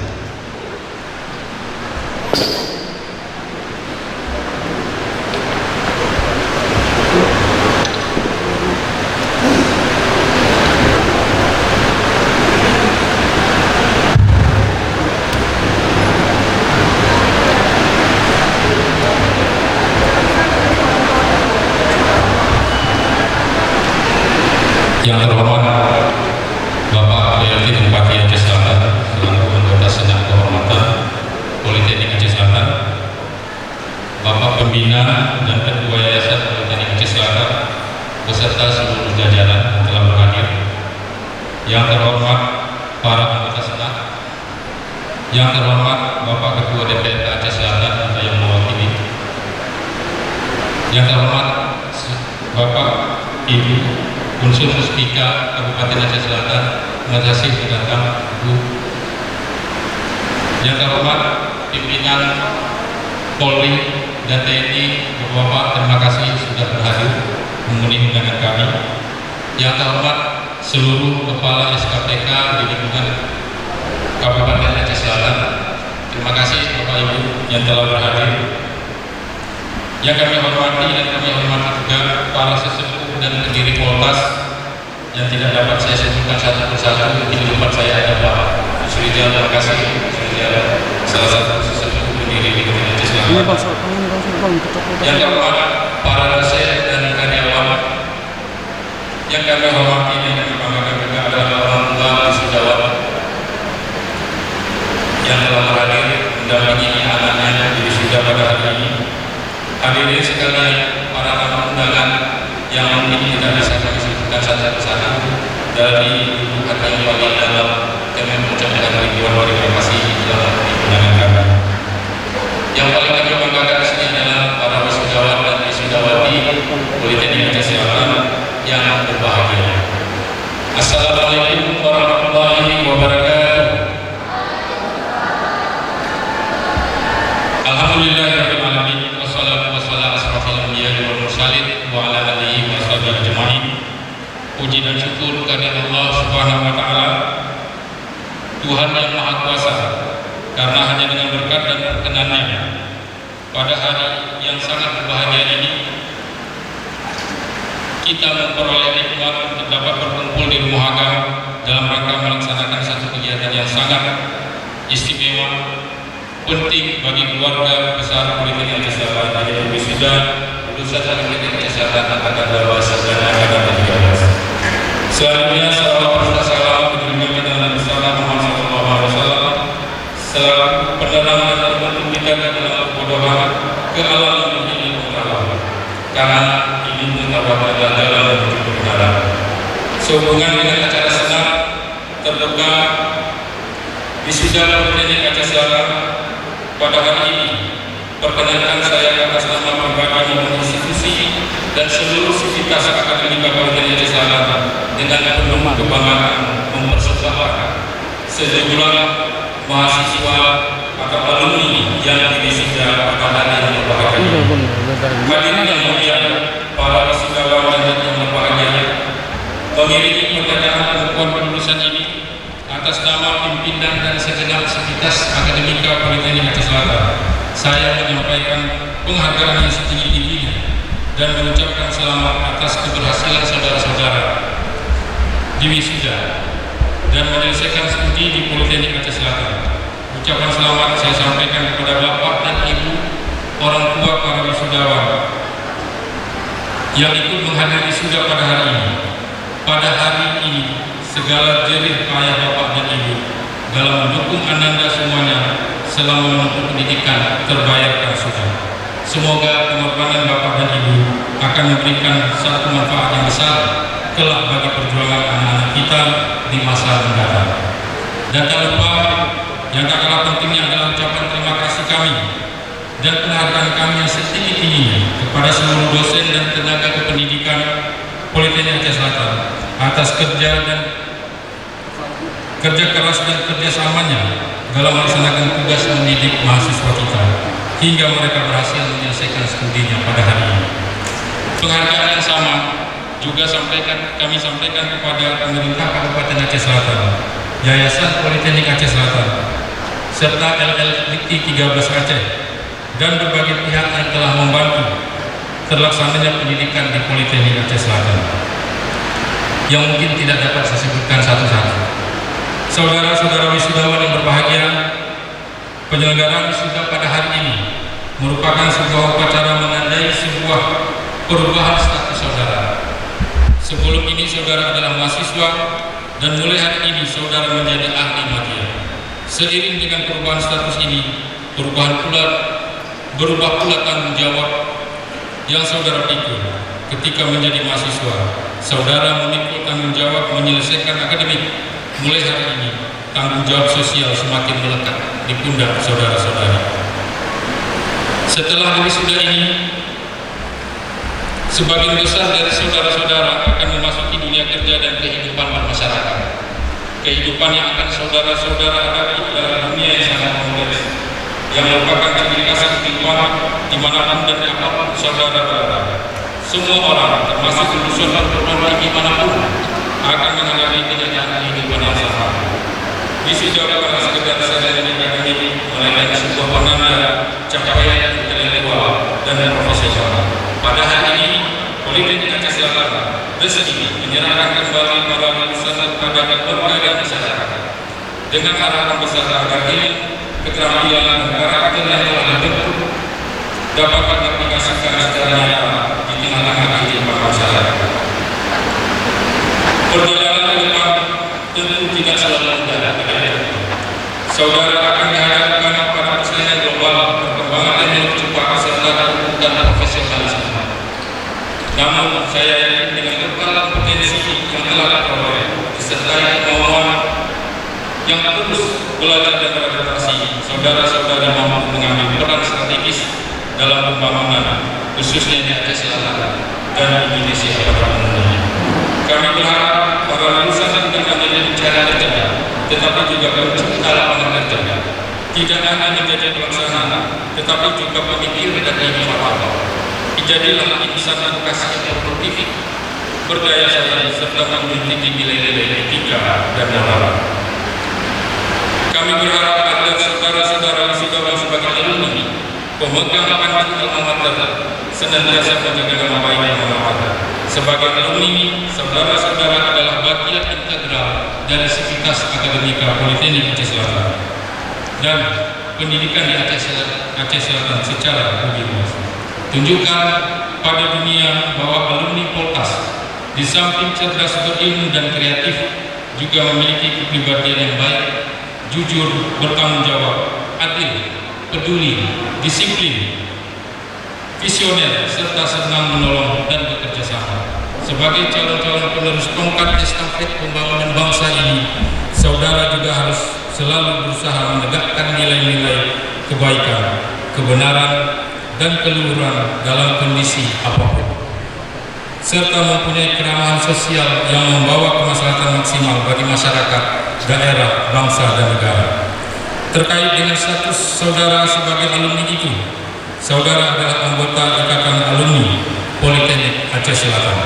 Yang terhormat Bapak PLT Bupati Aceh Selatan selaku anggota Senat Kehormatan Politeknik Aceh Selatan, Bapak Pembina dan Ketua Yayasan Politeknik Aceh Selatan beserta seluruh jajaran yang telah berhadir, yang terhormat para anggota Senat, yang terhormat Bapak Ketua DPRD Aceh Selatan yang mewakili, yang terhormat Bapak Ibu Unsur Muspika Kabupaten Aceh Selatan, terima kasih sudah datang, Bu. Yang terhormat pimpinan Polri dan TNI, Bapak, terima kasih sudah berhadir memenuhi undangan kami. Yang terhormat seluruh kepala SKPK di lingkungan Kabupaten Aceh Selatan, Terima kasih Bapak Ibu yang telah berhadir. Yang kami hormati dan kami hormati juga para sesepuh dan pendiri Poltas yang tidak dapat saya sebutkan satu persatu. Di depan saya ada Pak Surijal, terima kasih Surijal, salah satu sesepuh pendiri di Komunitas Islam. Yang keempat, para dosen dan karyawan yang kami hormati dan kami banggakan juga adalah orang tua wisudawan yang telah hadir mendampingi anaknya di wisuda pada hari ini. Hadirin sekalian, para tamu undangan yang mungkin tidak bisa kami sebutkan satu persatu, dari hati yang paling dalam kami mengucapkan ribuan terima kasih telah diundangkan kami. Yang paling kami banggakan di sini adalah para wisudawan dan wisudawati Politeknik Aceh Selatan yang berbahagia. Assalamualaikum warahmatullahi wabarakatuh. Alhamdulillahirabbil alamin wassalatu wassalamu asrofil anbiya'i wal mursalin wa ala alihi wa sahbihi ajmain. Puji dan syukur kehadirat Allah Subhanahu wa taala, Tuhan yang Maha Kuasa, karena hanya dengan berkat dan perkenan-Nya pada hari yang sangat berbahagia ini kita memperoleh nikmat untuk dapat berkumpul di rumah agama dalam rangka melaksanakan satu kegiatan yang sangat istimewa, penting bagi keluarga besar Politeknik Aceh Selatan, yaitu wisuda lulusan Politeknik Aceh Selatan angkatan 12 dan angkatan 13. Selanjutnya salawat serta salam diberikan kepada Nabi Muhammad SAW selaku penerang dan penuntun kita dalam kebodohan ke alam yang menjadi pengetahuan, karena ini pengetahuan adalah jalan menuju kebenaran. Sehubungan dengan acara senang terbuka wisuda Politeknik Aceh Selatan pada hari ini, perkenankan saya atas nama pribadi maupun institusi dan seluruh sivitas akademika Politeknik Aceh Selatan dengan penuh kebanggaan mempersembahkan sejumlah mahasiswa atau alumni yang wisuda pada hari yang berbahagia. Hadirin yang mulia, para wisudawan dan yang berbahagia, mengiringi pertanyaan pengukuhan kelulusan ini atas nama pimpinan dan segenap sivitas akademika Politeknik Aceh Selatan, saya menyampaikan penghargaan yang setinggi-tingginya dan mengucapkan selamat atas keberhasilan saudara-saudara di wisuda dan menyelesaikan studi di Politeknik Aceh Selatan. Ucapan selamat saya sampaikan kepada bapak dan ibu, orang tua para wisudawan yang ikut menghadiri wisuda pada hari ini. Pada hari ini segala jerih payah bapak dan ibu dalam mendukung ananda semuanya selama menempuh pendidikan terbayarkan sudah. Semoga pengorbanan bapak dan ibu akan memberikan satu manfaat yang besar kelak bagi perjuangan anak-anak kita di masa mendatang. Dan tak lupa, yang tak kalah pentingnya adalah ucapan terima kasih kami dan penghargaan kami yang setinggi-tingginya kepada seluruh dosen dan tenaga kependidikan Politeknik Aceh Selatan atas kerja keras dan kerjasamanya dalam melaksanakan tugas mendidik mahasiswa kita hingga mereka berhasil menyelesaikan studinya pada hari ini. Penghargaan yang sama juga kami sampaikan kepada pemerintah Kabupaten Aceh Selatan, Yayasan Politeknik Aceh Selatan, serta LLIT 13 Aceh dan berbagai pihak yang telah membantu terlaksananya pendidikan di Politeknik Aceh Selatan, yang mungkin tidak dapat saya sebutkan satu-satu. Saudara-saudara wisudawan yang berbahagia, penyelenggaraan wisuda pada hari ini merupakan sebuah upacara menandai sebuah perubahan status saudara. Sebelum ini saudara adalah mahasiswa dan mulai hari ini saudara menjadi ahli media. Seiring dengan perubahan status ini, berubah pula tanggung jawab yang saudara pikul ketika menjadi mahasiswa. Saudara memikul tanggung jawab menyelesaikan akademik. Mulai hari ini, tanggung jawab sosial semakin melekat di pundak saudara-saudari. Setelah wisuda ini, sebagian besar dari saudara-saudara akan memasuki dunia kerja dan kehidupan bermasyarakat. Kehidupan yang akan saudara-saudara hadapi adalah dunia yang sangat kompleks, yang merupakan ciri khas kehidupan dimanapun dan apapun saudara berada. Semua orang, termasuk lulusan perguruan tinggi manapun, akan menghadapi kenyataan kehidupan yang sama. Wisuda bukan sekedar sertifikat ini, melainkan sebuah penanda capaian intelektual dan profesional. Pada hari ini, Politeknik Aceh Selatan resmi menyerahkan kembali para lulusan kepada keluarga dan masyarakat dengan harapan besar agar ilmu, keterampilan, dan karakter yang telah dibentuk dapat diaplikasikan secara nyata di tengah-tengah kehidupan masyarakat. Perjalanan ke depan tentu tidak selalu mudah. Saudara akan dihadapkan pada persaingan global, perkembangan teknologi cepat serta kebutuhan profesionalisme. Namun saya yakin dengan berbagai potensi yang telah diperoleh disertai kemauan yang terus belajar dan beradaptasi, saudara-saudara mampu mengambil peran strategis dalam pembangunan khususnya di Aceh Selatan dan Indonesia pada umumnya. Kami berharap para lulusan tidak hanya mencari kerja, tetapi juga mencipta lapangan kerja. Tidak hanya menjadi pelaksana, tetapi juga pemikir dan inovator. Jadilah insan edukasi yang produktif, berdaya saing serta memiliki nilai-nilai etika dan moral. Kami berharap agar saudara-saudara wisudawan sebagai alumni pemegang panji alma mater senantiasa menjaga nama baik alma mater. Sebagai alumni, saudara-saudara adalah bagian integral dari sivitas akademika Politeknik Aceh Selatan dan pendidikan di Aceh Selatan secara lebih luas. Tunjukkan pada dunia bahwa alumni Poltas di samping cerdas berilmu dan kreatif juga memiliki kepribadian yang baik, jujur, bertanggung jawab, adil, peduli, disiplin, visioner, serta senang menolong dan bekerja sama. Sebagai calon-calon penerus tongkat estafet pembangunan bangsa ini, saudara juga harus selalu berusaha menegakkan nilai-nilai kebaikan, kebenaran, dan keluhuran dalam kondisi apapun, serta mempunyai keramahan sosial yang membawa kemaslahatan maksimal bagi masyarakat, daerah, bangsa, dan negara. Terkait dengan status saudara sebagai alumni itu, saudara adalah anggota Ikatan Alumni Politeknik Aceh Selatan.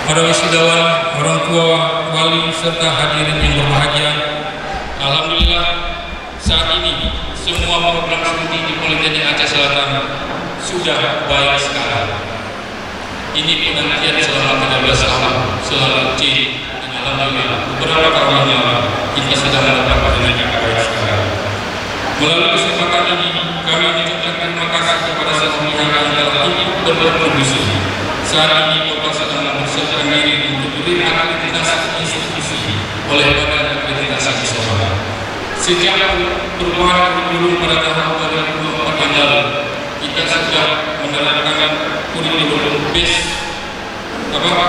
Para wisudawan, orang tua, wali, serta hadirin yang berbahagia, alhamdulillah saat ini semua program studi di Politeknik Aceh Selatan sudah baik sekali. Ini penantian selama 13 tahun selalu C, dan alhamdulillah beberapa tahun yang lalu kita sudah mendapat dengan yang baik sekali. Melalui kesempatan ini kami mengucapkan terima kasih kepada semua pihak yang telah ikut berkontribusi. Saat ini Kota sedang mempersiapkan diri untuk beri akreditasi institusi oleh Badan Akreditasi Nasional. Sejak perubahan kurikulum pada tahun 2024 yang lalu, kita sudah menerapkan kurikulum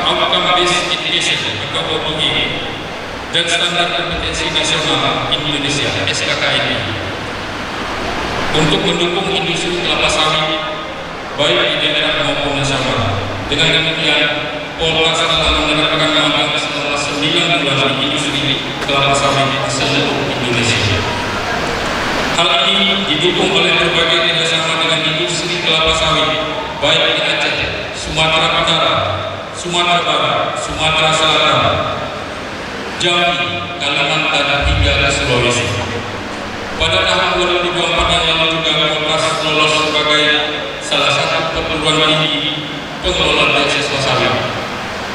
outcome based education atau OBE dan standar kompetensi nasional Indonesia (SKKNI) untuk mendukung industri kelapa sawit baik di daerah maupun nasional. Dengan demikian, Polres telah menerapkan magang selama 9 bulan di industri kelapa sawit di seluruh Indonesia. Hal ini didukung oleh berbagai kerjasama dengan industri kelapa sawit baik di Aceh, Sumatera Utara, Sumatera Barat, Sumatera Selatan, Jambi, Kalimantan hingga ke Sulawesi. Pada tahun 2024 yang lalu juga Polres lolos sebagai salah satu perguruan tinggi pengelola beasiswa sawit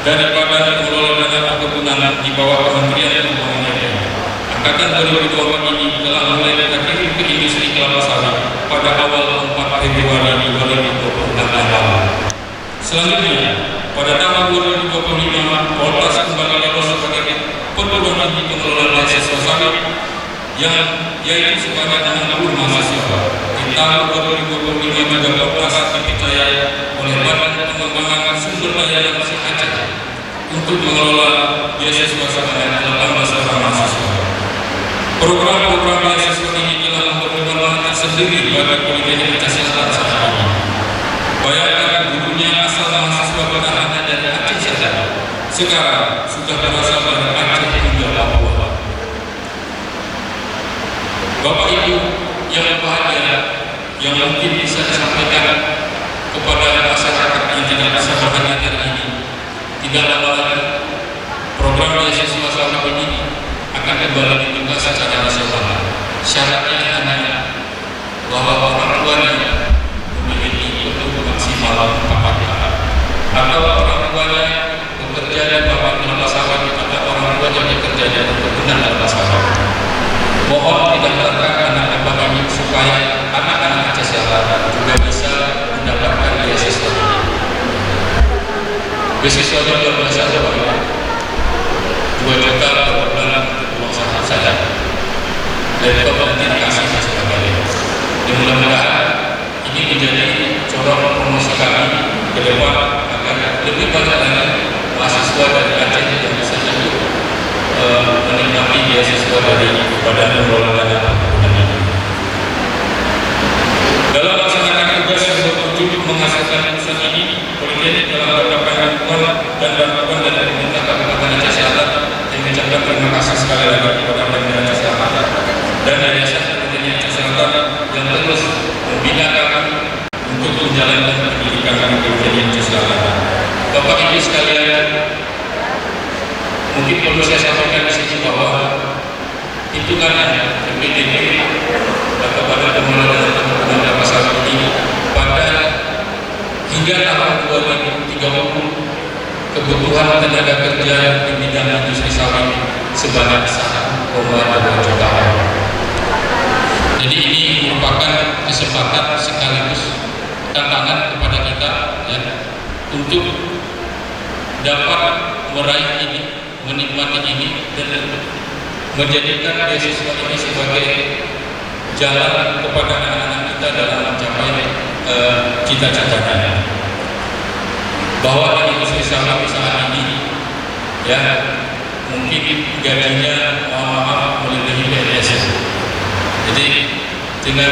dari Badan Pengelola Dana Perkebunan di bawah Kementerian Pertanian. Angkatan 2024 ini telah mulai dikirim ke industri kelapa sawit pada awal 4 Februari 2024 lalu. Selanjutnya, pada tahun 2025, Polres kembali lolos sebagai perguruan tinggi pengelola beasiswa sawit yang yaitu sebanyak 60 mahasiswa. Di tahun 2025 juga Polres dipercayai oleh Badan Pengembangan Sumber Daya Manusia Aceh untuk mengelola beasiswa sebanyak 18 orang mahasiswa. Program-program beasiswa ini telah memberikan manfaat tersendiri bagi Politeknik Aceh Selatan saat ini. Bayangkan gurunya asal mahasiswa bukan hanya dari Aceh Selatan, sekarang sudah berasal dari Aceh hingga Papua. Bapak Ibu yang bahagia, yang mungkin bisa disampaikan kepada masyarakat yang tidak bisa berhadir hari ini, tidak lama lagi program beasiswa sawit ini akan kembali dibuka secara nasional. Syaratnya hanya bahwa orang tuanya memiliki untuk maksimal 4 tahun, atau orang tuanya bekerja dan bapak dalam pasangan, atau orang tuanya bekerja dan berkebunan dalam pasangan. Mohon tidak terangkan anak bapak ini supaya anak-anak Aceh Selatan juga bisa mendapatkan beasiswa ini. Beasiswanya luar biasa Bapak, 2 juta per bulan untuk uang sahabat saya. Dan Bapak nanti dikasih sebagainya. Dan mudah-mudahan ini menjadi corong promosi kami ke depan agar lebih banyak lagi mahasiswa dari Aceh yang bisa ikut menikmati beasiswa dari Badan Pengelola Dana Perkebunan ini. Dalam melaksanakan tugas yang bertujuan menghasilkan lulusan ini, Politeknik dalam mendapatkan dukungan dan bantuan dari pemerintah Kabupaten Aceh Selatan yang mengucapkan terima kasih sekali lagi kepada pemerintah Aceh Selatan dan Yayasan Politeknik Aceh Selatan yang terus membina kami untuk menjalankan pendidikan kami Politeknik Aceh Selatan. Bapak Ibu sekalian, mungkin perlu saya sampaikan di sini bahwa hitungannya PPDB atau Badan Pengelola Dana Perkebunan Pasar ini pada hingga tahun 2030 kebutuhan tenaga kerja di bidang industri sawit sebanyak 1,2 juta orang. Jadi ini merupakan kesempatan sekaligus tantangan kepada kita ya, untuk dapat meraih ini, menikmati ini dan menjadikan beasiswa ini sebagai jalan kepada anak-anak kita dalam mencapai cita-citanya. Bahwa di industri sawit saat ini ya mungkin gajinya maaf melebihi PNS. Jadi dengan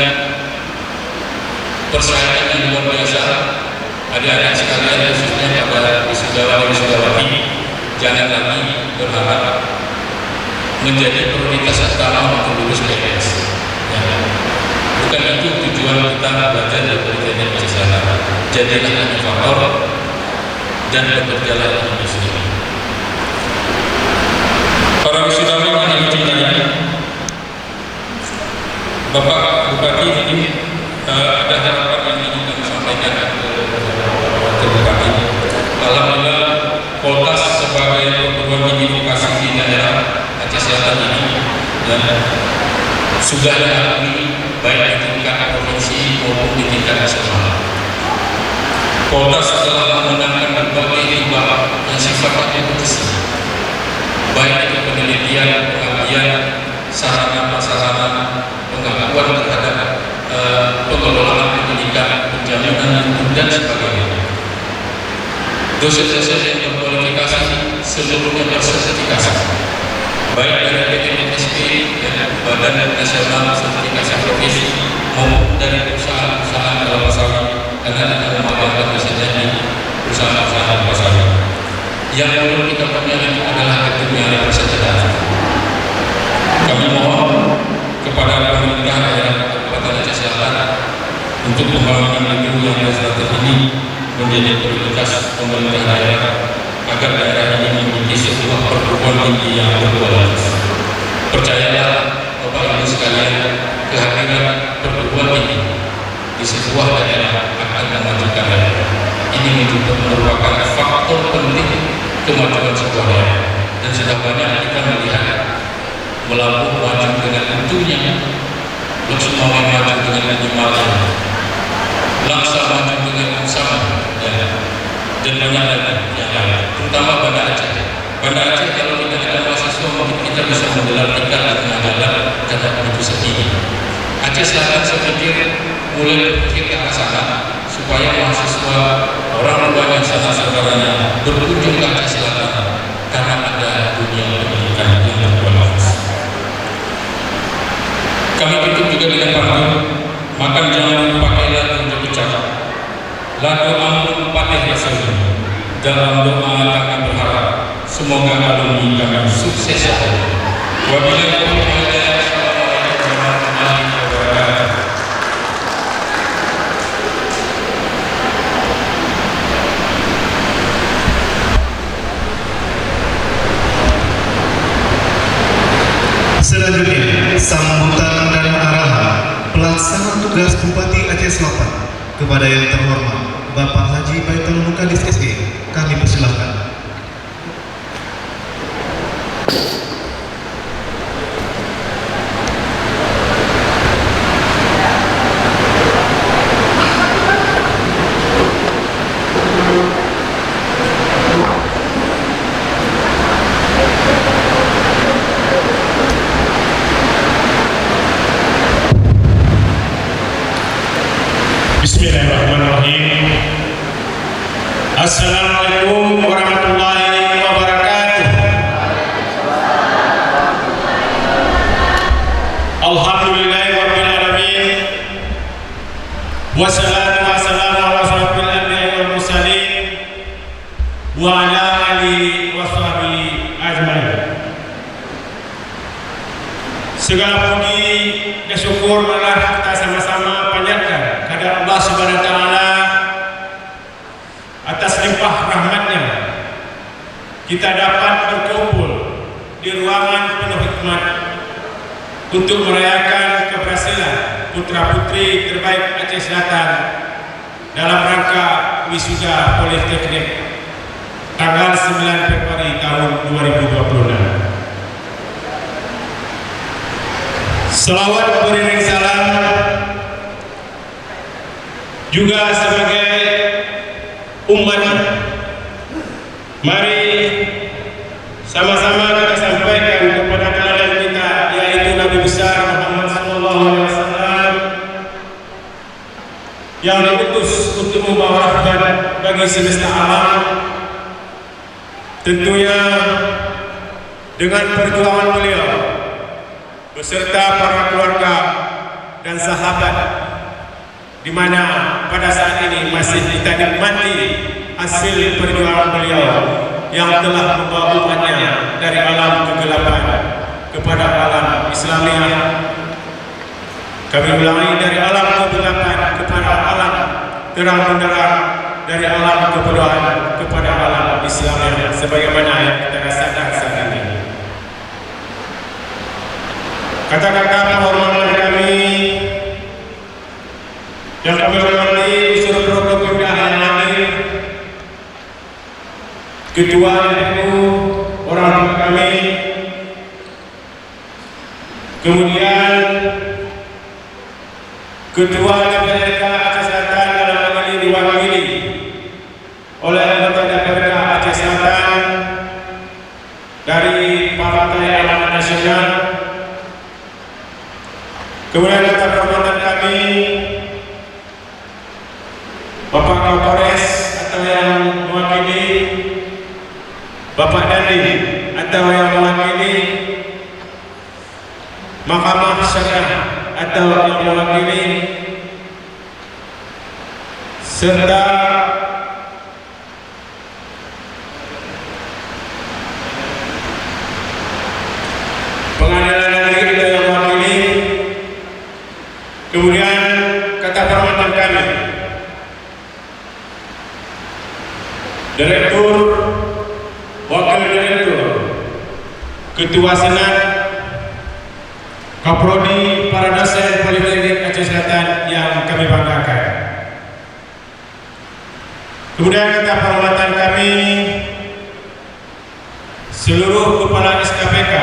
persaingan yang luar biasa, adik-adik sekalian khususnya pada wisudawati jangan lagi berharap menjadi prioritas utama untuk lulus PNS. Ya. Bukan itu tujuan kita belajar dari Politeknik Aceh Selatan. Jadilah inovator dan bekerjalah di industri. Para wisudawan yang dicintai, Bapak Bupati ini ada harapan yang ingin kami sampaikan ke Bupati. Alhamdulillah, Poltas sebagai perguruan tinggi vokasi di daerah Aceh Selatan ini dan sudah diakui baik di tingkat provinsi maupun di tingkat nasional. Poltas telah memenangkan berbagai lomba yang sifatnya kompetisi, baik itu penelitian, pengabdian, sarana-prasarana, pengakuan terhadap pengelolaan pendidikan, penjaminan dan sebagainya. Dosen-dosen yang berkualifikasi seluruhnya bersertifikasi, baik dari PTNSP, Badan Nasional Sertifikasi Profesi, maupun dari perusahaan-perusahaan dalam sawit, karena kita memahami biasanya di perusahaan-perusahaan sawit. Yang perlu kita punya adalah keturunan persaudaraan. Kami mohon kepada pemerintah daerah Kabupaten Aceh Selatan untuk pembangunan gedung yang restoratif ini menjadi prioritas pemerintah daerah agar daerah ini memiliki sebuah perguruan tinggi yang berkualitas. Percayalah Bapak Ibu sekalian, kehadiran perguruan tinggi di sebuah daerah akan memajukan daerah. Ini merupakan faktor penting kemajuan sebuah daerah. Dan sudah banyak kita melihat Melampung maju dengan tentunya, Luxma maju dengan minimalnya, Langsa maju dengan sama, ya, dan banyak lagi yang lain. Terutama Banda Aceh. Banda Aceh kalau tidak ada mahasiswa mungkin kita bisa menggelar tikar di tengah jalan karena begitu sepi. Aceh Selatan saya pikir mulai berpikir ke arah sana supaya mahasiswa orang luar yang sana saudaranya berkunjung ke Aceh Selatan karena ada dunia pendidikan yang berkualitas. Kami tutup juga dengan pantun, makan jangan pakailah untuk bicara. Lagu ampun patih rasul, dalam doa akan berharap semoga alumni kami sukses saja. Wabillahi taufiq wal hidayah. Assalamualaikum warahmatullahi wabarakatuh. kepada yang terhormat Bapak Haji Baitul Muqaddis SE, kami persilahkan. Bismillahirrahmanirrahim. Assalamualaikum warahmatullahi wabarakatuh. Alhamdulillahirabbil alamin. Wassalatu wassalamu ala asyrofil anbiya'i wal mursalin wa ala alihi washabihi ajmain. Segala puji dan syukur marilah kita sama-sama panjatkan kepada Allah Subhanahu wa taala atas limpah rahmatnya kita dapat berkumpul di ruangan penuh hikmat untuk merayakan keberhasilan putra-putri terbaik Aceh Selatan dalam rangka wisuda Politeknik tanggal 9 Februari tahun 2026. Selawat beriring salam juga sebagai umat, mari sama-sama kita sampaikan kepada teladan kita, yaitu Nabi besar Muhammad SAW yang diutus untuk membawa rahmat bagi semesta alam. Tentunya dengan perjuangan beliau beserta para keluarga dan sahabat, di mana pada saat ini masih kita nikmati hasil perjuangan beliau yang telah membawa umatnya dari alam kegelapan kepada alam Islamiyah. Kami ulangi, dari alam kegelapan kepada alam terang benderang, dari alam kebodohan kepada alam Islamiyah, sebagaimana yang kita rasakan saat ini. Kata-kata penghormatan kami yang kami hormati unsur program pemerintahan yang hadir, Ketua NU, orang tua kami, kemudian Ketua DPRK Aceh Selatan dalam hal ini diwakili oleh anggota DPRK Aceh Selatan dari Partai Amanat Nasional. Kemudian kata penghormatan kami Bapak Kapolres atau yang mewakili, Bapak Dandim atau yang mewakili Mahkamah Syariah atau yang mewakili, serta Pengadilan Negeri atau yang mewakili. Kemudian kata penghormatan kami Direktur, Wakil Direktur, Ketua Senat, Kaprodi, para dosen Politeknik Aceh Selatan yang kami banggakan. Kemudian kata penghormatan kami seluruh kepala SKPK,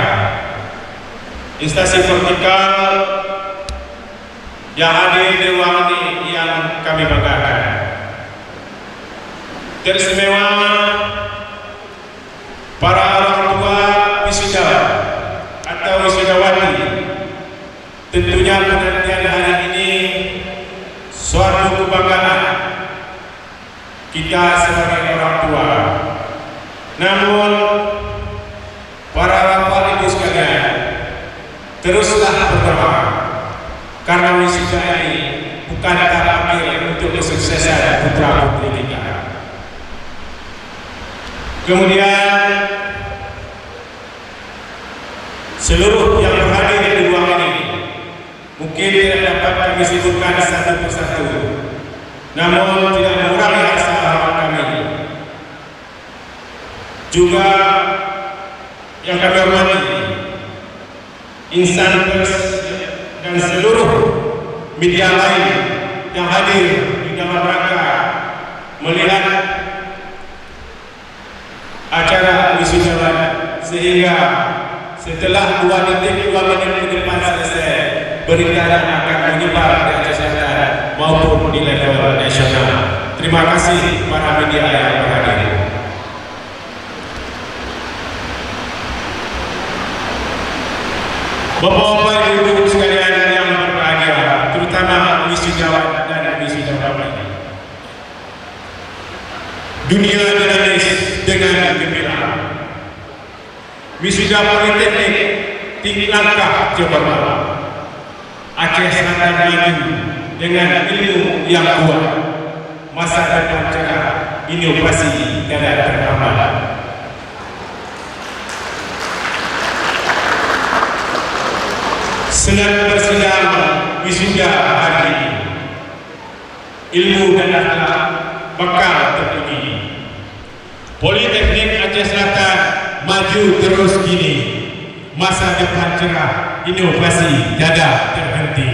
instansi vertikal yang hadir di ruangan ini yang kami banggakan. Teristimewa para orang tua wisuda atau wisudawati, tentunya penantian hari ini suatu kebanggaan kita sebagai orang tua. Namun para bapak ibu sekalian, teruslah berdoa, karena wisuda ini bukan kata akhir untuk kesuksesan putra putri kita. Kemudian seluruh yang berhadir di ruangan ini mungkin tidak dapat kami sebutkan satu persatu, namun tidak mengurangi rasa harapan kami. Juga yang kami hormati insan pers dan seluruh media lain yang hadir di dalam setelah 2 detik 2 menit ke depan selesai, beritanya akan menyebar di Aceh Selatan maupun di level nasional. Terima kasih para media yang berhadir. Bapak-bapak, ibu-ibu sekalian yang berbahagia, terutama wisudawan dan wisudawan, dunia dinamis dengan gembira. Wisuda Politeknik Tingkangkah Jawa Aceh Selatan maju dengan ilmu yang kuat, masa depan cerah, inovasi dan terhambat. Senang bersidang wisuda hari ini, ilmu dan akhlak bakal terpuji. Politeknik Aceh Selatan maju terus kini, masa depan cerah, inovasi tiada terhenti.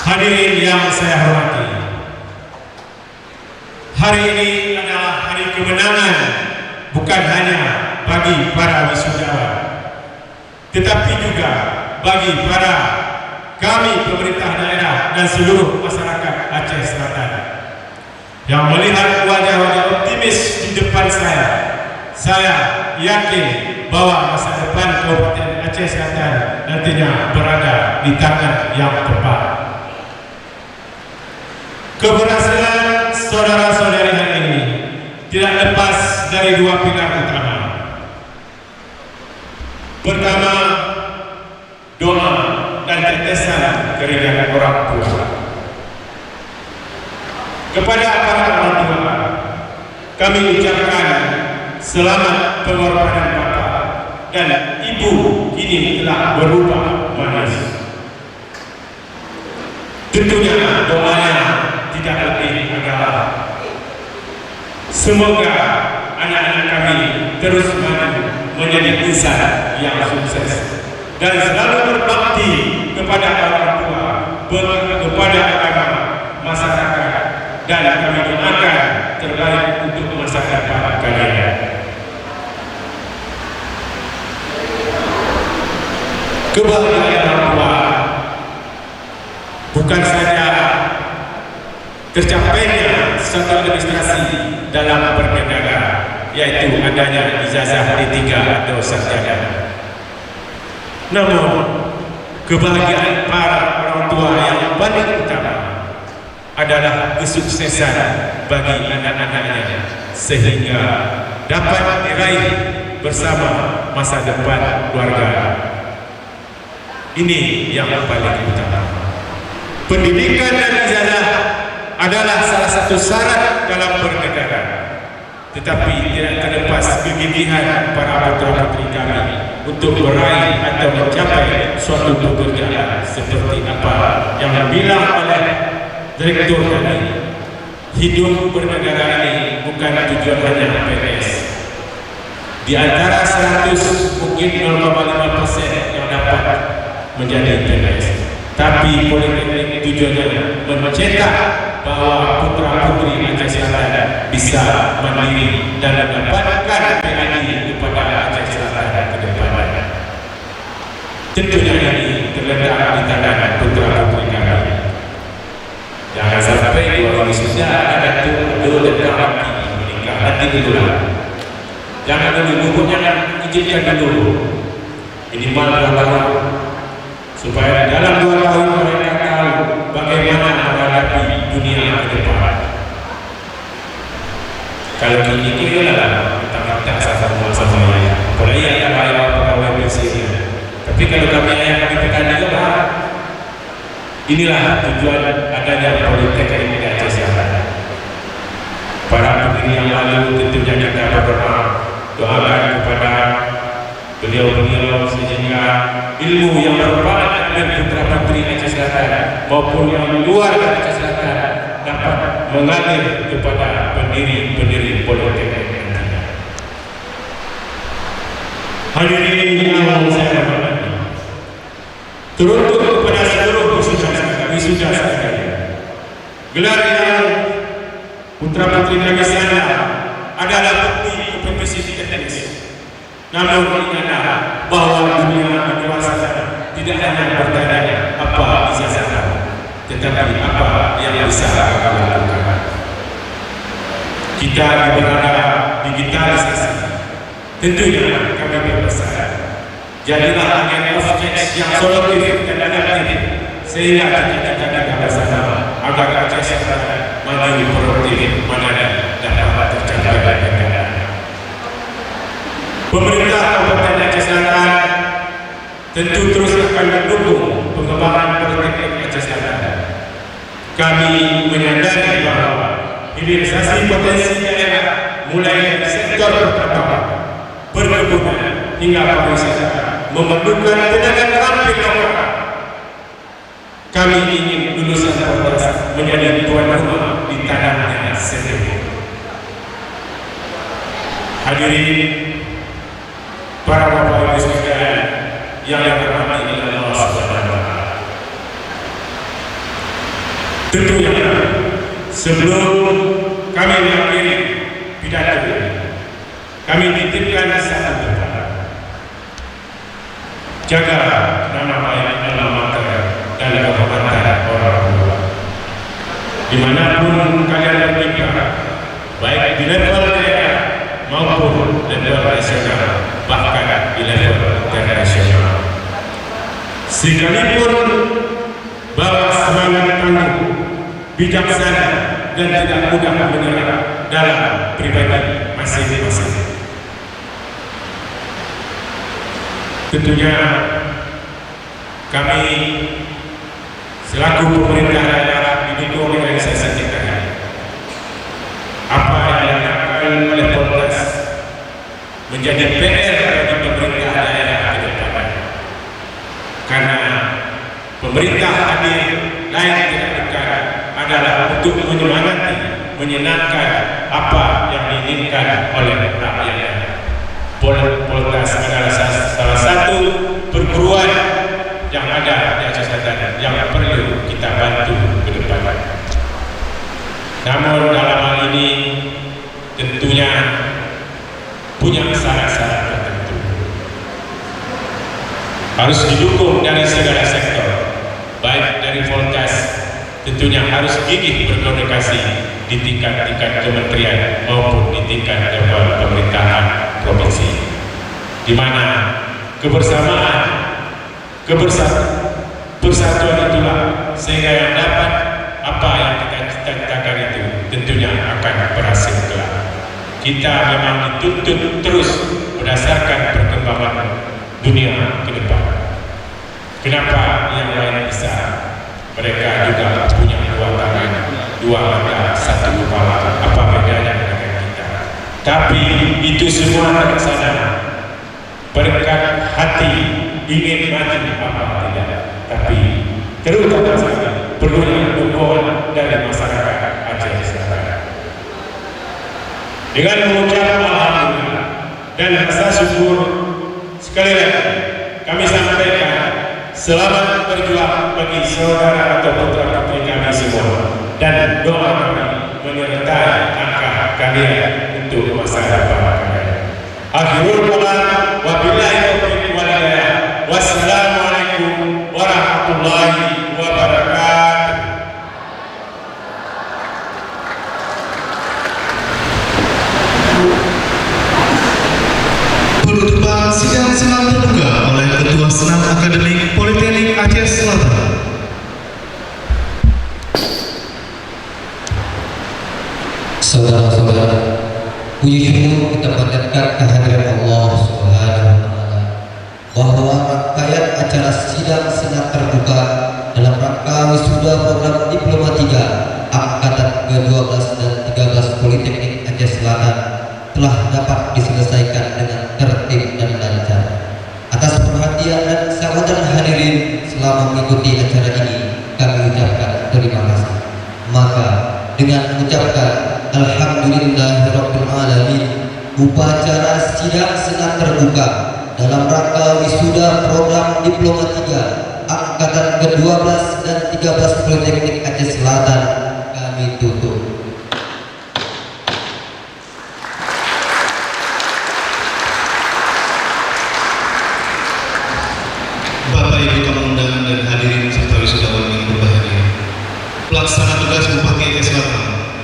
Hadirin yang saya hormati, hari ini adalah hari kemenangan bukan hanya bagi para wisudawan, tetapi juga bagi para kami pemerintah daerah dan seluruh masyarakat Aceh Selatan yang melihat wajah-wajah optimis di depan saya. Saya yakin bahwa masa depan Kabupaten Aceh Selatan nantinya berada di tangan yang tepat. Keberhasilan saudara-saudari hari ini tidak lepas dari 2 pilar utama. Pertama, doa dan tetesan keringat orang tua. Kepada para orang tua, kami ucapkan selamat pengorbanan Bapak dan Ibu kini telah berubah manis. Tentunya doanya tidak lebih adalah semoga anak-anak kami terus maju menjadi insan yang sukses dan selalu berbakti kepada orang tua, kepada agama, masyarakat, dan kami doakan terbaik untuk masa depan kalian. Kebahagiaan orang tua bukan saja tercapainya satu administrasi dalam bernegara, yaitu adanya ijazah D3 atau sarjana. Namun kebahagiaan para orang tua yang paling utama adalah kesuksesan bagi anak-anaknya sehingga dapat diraih bersama masa depan keluarga. Ini yang paling utama. Pendidikan dan ijazah adalah salah satu syarat dalam bernegara, tetapi tidak terlepas kegigihan para putra-putri kami untuk meraih atau mencapai suatu pekerjaan seperti apa yang dibilang oleh Direktur tadi. Hidup bernegara ini bukan tujuan hanya PNS. Di antara 100 mungkin 0,5% yang dapat menjadi PNS, tapi politeknik tujuannya mencetak bahwa putra-putri Aceh Selatan bisa mandiri dan mendapatkan PhD kepada Aceh Selatan ke depan. Tentunya ini terletak di tangan putra-putri kami. Jangan sampai dua wisuda ada dulu dan lagi menikah nanti dulu. Jangan dulu, jangan izinkan dulu. Minimal 2 tahun, supaya dalam 2 tahun mereka tahu bagaimana menghadapi dunia ke depan. Kalau ini lah kita sama-sama ya. Kalau iya pegawai pensiun. Tapi kalau kami kami tekan juga, inilah tujuan adanya politeknik di Aceh Selatan. Para pendiri yang lalu tentunya kita berdoa, doakan kepada beliau-beliau sehingga ilmu yang bermanfaat bagi putra-putri Aceh Selatan maupun yang luar dari Aceh Selatan dapat mengalir kepada pendiri-pendiri politeknik. Hadirin yang saya hormati, teruntuk kepada seluruh wisuda sekalian, gelar yang putra-putri kami sana adalah bukti kompetisi teknis Namun ingatlah bahwa dunia di luar sana tidak hanya bertanya apa ijazah kamu, tetapi apa yang bisa kamu lakukan. Kita berada digitalisasi. Tentunya kami berpesan, jadilah agen of change yang solutif dan adaptif, sehingga cita-cita kita bersama agar Aceh Selatan maju produktif mana dapat tercapai dengan. Pemerintah Kabupaten Aceh Selatan tentu terus akan mendukung pengembangan politeknik Aceh Selatan. Kami menyadari bahwa hilirisasi potensi daerah mulai dari sektor pertanian, perkebunan hingga pariwisata memerlukan tenaga terampil lokal. Kami ingin lulusan Polres menjadi tuan rumah di tanahnya sendiri. Hadirin para bapak ibu sekalian yang dirahmati Allah Subhanahu wa taala. Tentunya sebelum kami mengakhiri pidato, kami titipkan satu doa. Jaga nama baik alma mater dan kehormatan orang tua. Dimanapun kalian berkiprah, baik di level daerah maupun level nasional, bahkan di level internasional. Sekalipun bawa semangat tangguh, bijaksana dan tidak mudah menyerah dalam pribadi masing-masing. Tentunya kami selaku pemerintah daerah didukung organisasi kita. Apa yang dilakukan oleh Polres menjadi PR bagi pemerintah daerah ke depan. Karena pemerintah hadir lain tidak dekat adalah untuk menyemangati, menyenangkan apa yang diinginkan oleh rakyat. Polres adalah salah satu perguruan yang ada di Aceh Selatan yang perlu kita bantu ke depan. Namun dalam hal ini tentunya punya syarat-syarat tertentu. Harus didukung dari segala sektor, baik dari Polres tentunya harus gigih berkomunikasi di tingkat-tingkat kementerian maupun di tingkat level pemerintahan provinsi, di mana persatuan itulah sehingga yang dapat apa yang kita cita-citakan itu tentunya akan berhasil kelak. Kita memang dituntut terus berdasarkan perkembangan dunia ke depan. Kenapa yang lain bisa? Mereka juga punya dua tangan, dua mata, satu kepala. Apa bedanya dengan kita? Tapi itu semua terlaksana berkat hati ingin maju apa tidak. Tapi terutama sekali perlunya dukungan dari masyarakat Aceh Selatan. Dengan mengucap alhamdulillah dan rasa syukur, sekali lagi kami sampaikan selamat berjuang bagi saudara atau putra putri kami semua, dan doa kami menyertai langkah kalian untuk masa depan kalian. Akhirul kalam, wabillahi taufiq wal hidayah. Wassalamualaikum warahmatullahi wabarakatuh. Penutupan sidang senam terbuka oleh Ketua Senam Akademik Politeknik Aceh Selatan. Saudara-saudara, puji syukur kita panjatkan kehadiran Allah Subhanahu wa taala bahwa rangkaian acara sidang senat terbuka dalam rangka wisuda program Diploma 3 angkatan ke-12 dan 13 Politeknik Aceh Selatan telah dapat diselesaikan dengan tertib dan lancar. Atas perhatian dan kesabaran hadirin selama mengikuti acara ini, kami ucapkan terima kasih. Maka dengan mengucapkan Alhamdulillahirabbil alamin, upacara sidang senat terbuka dalam rangka wisuda program Diploma 3 angkatan ke-12 dan 13 Politeknik Aceh Selatan kami tutup.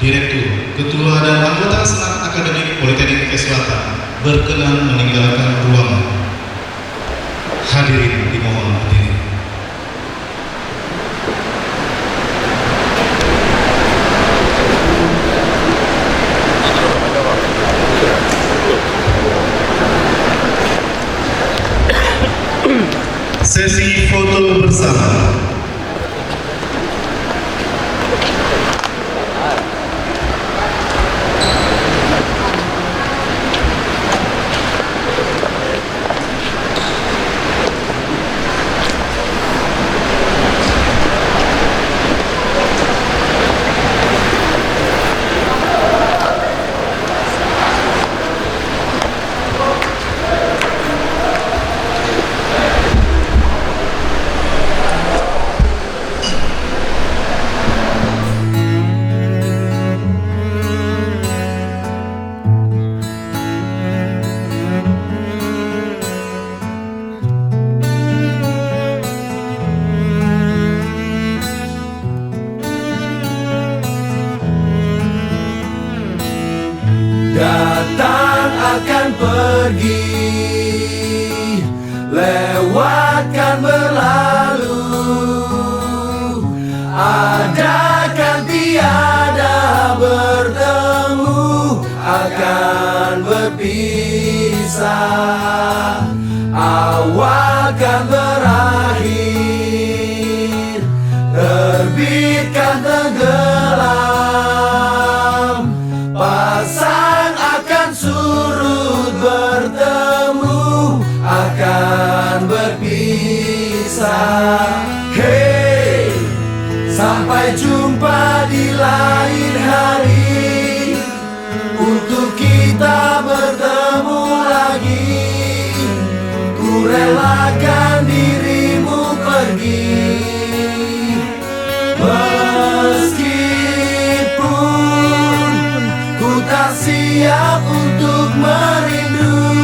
Direktur, Ketua dan anggota Senat Akademik Politeknik Aceh Selatan berkenan meninggalkan ruangan. Hadirin dimohon berdiri. Sesi foto bersama. Datang akan pergi, lewatkan berlalu, adakan tiada bertemu, akan berpisah, awal kan berakhir, terbitkan tenggelam, pasang akan surut bertemu, akan berpisah. Hey, sampai jumpa di lain hari, untuk kita bertemu lagi. Ku relakan dirimu pergi, meskipun ku tak siap untuk merindu,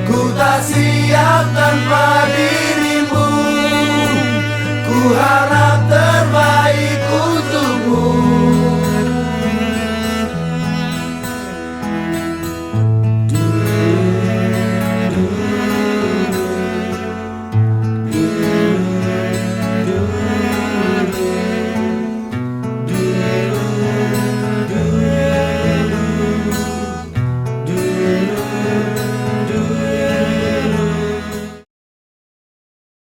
ku tak siap tanpa dirimu.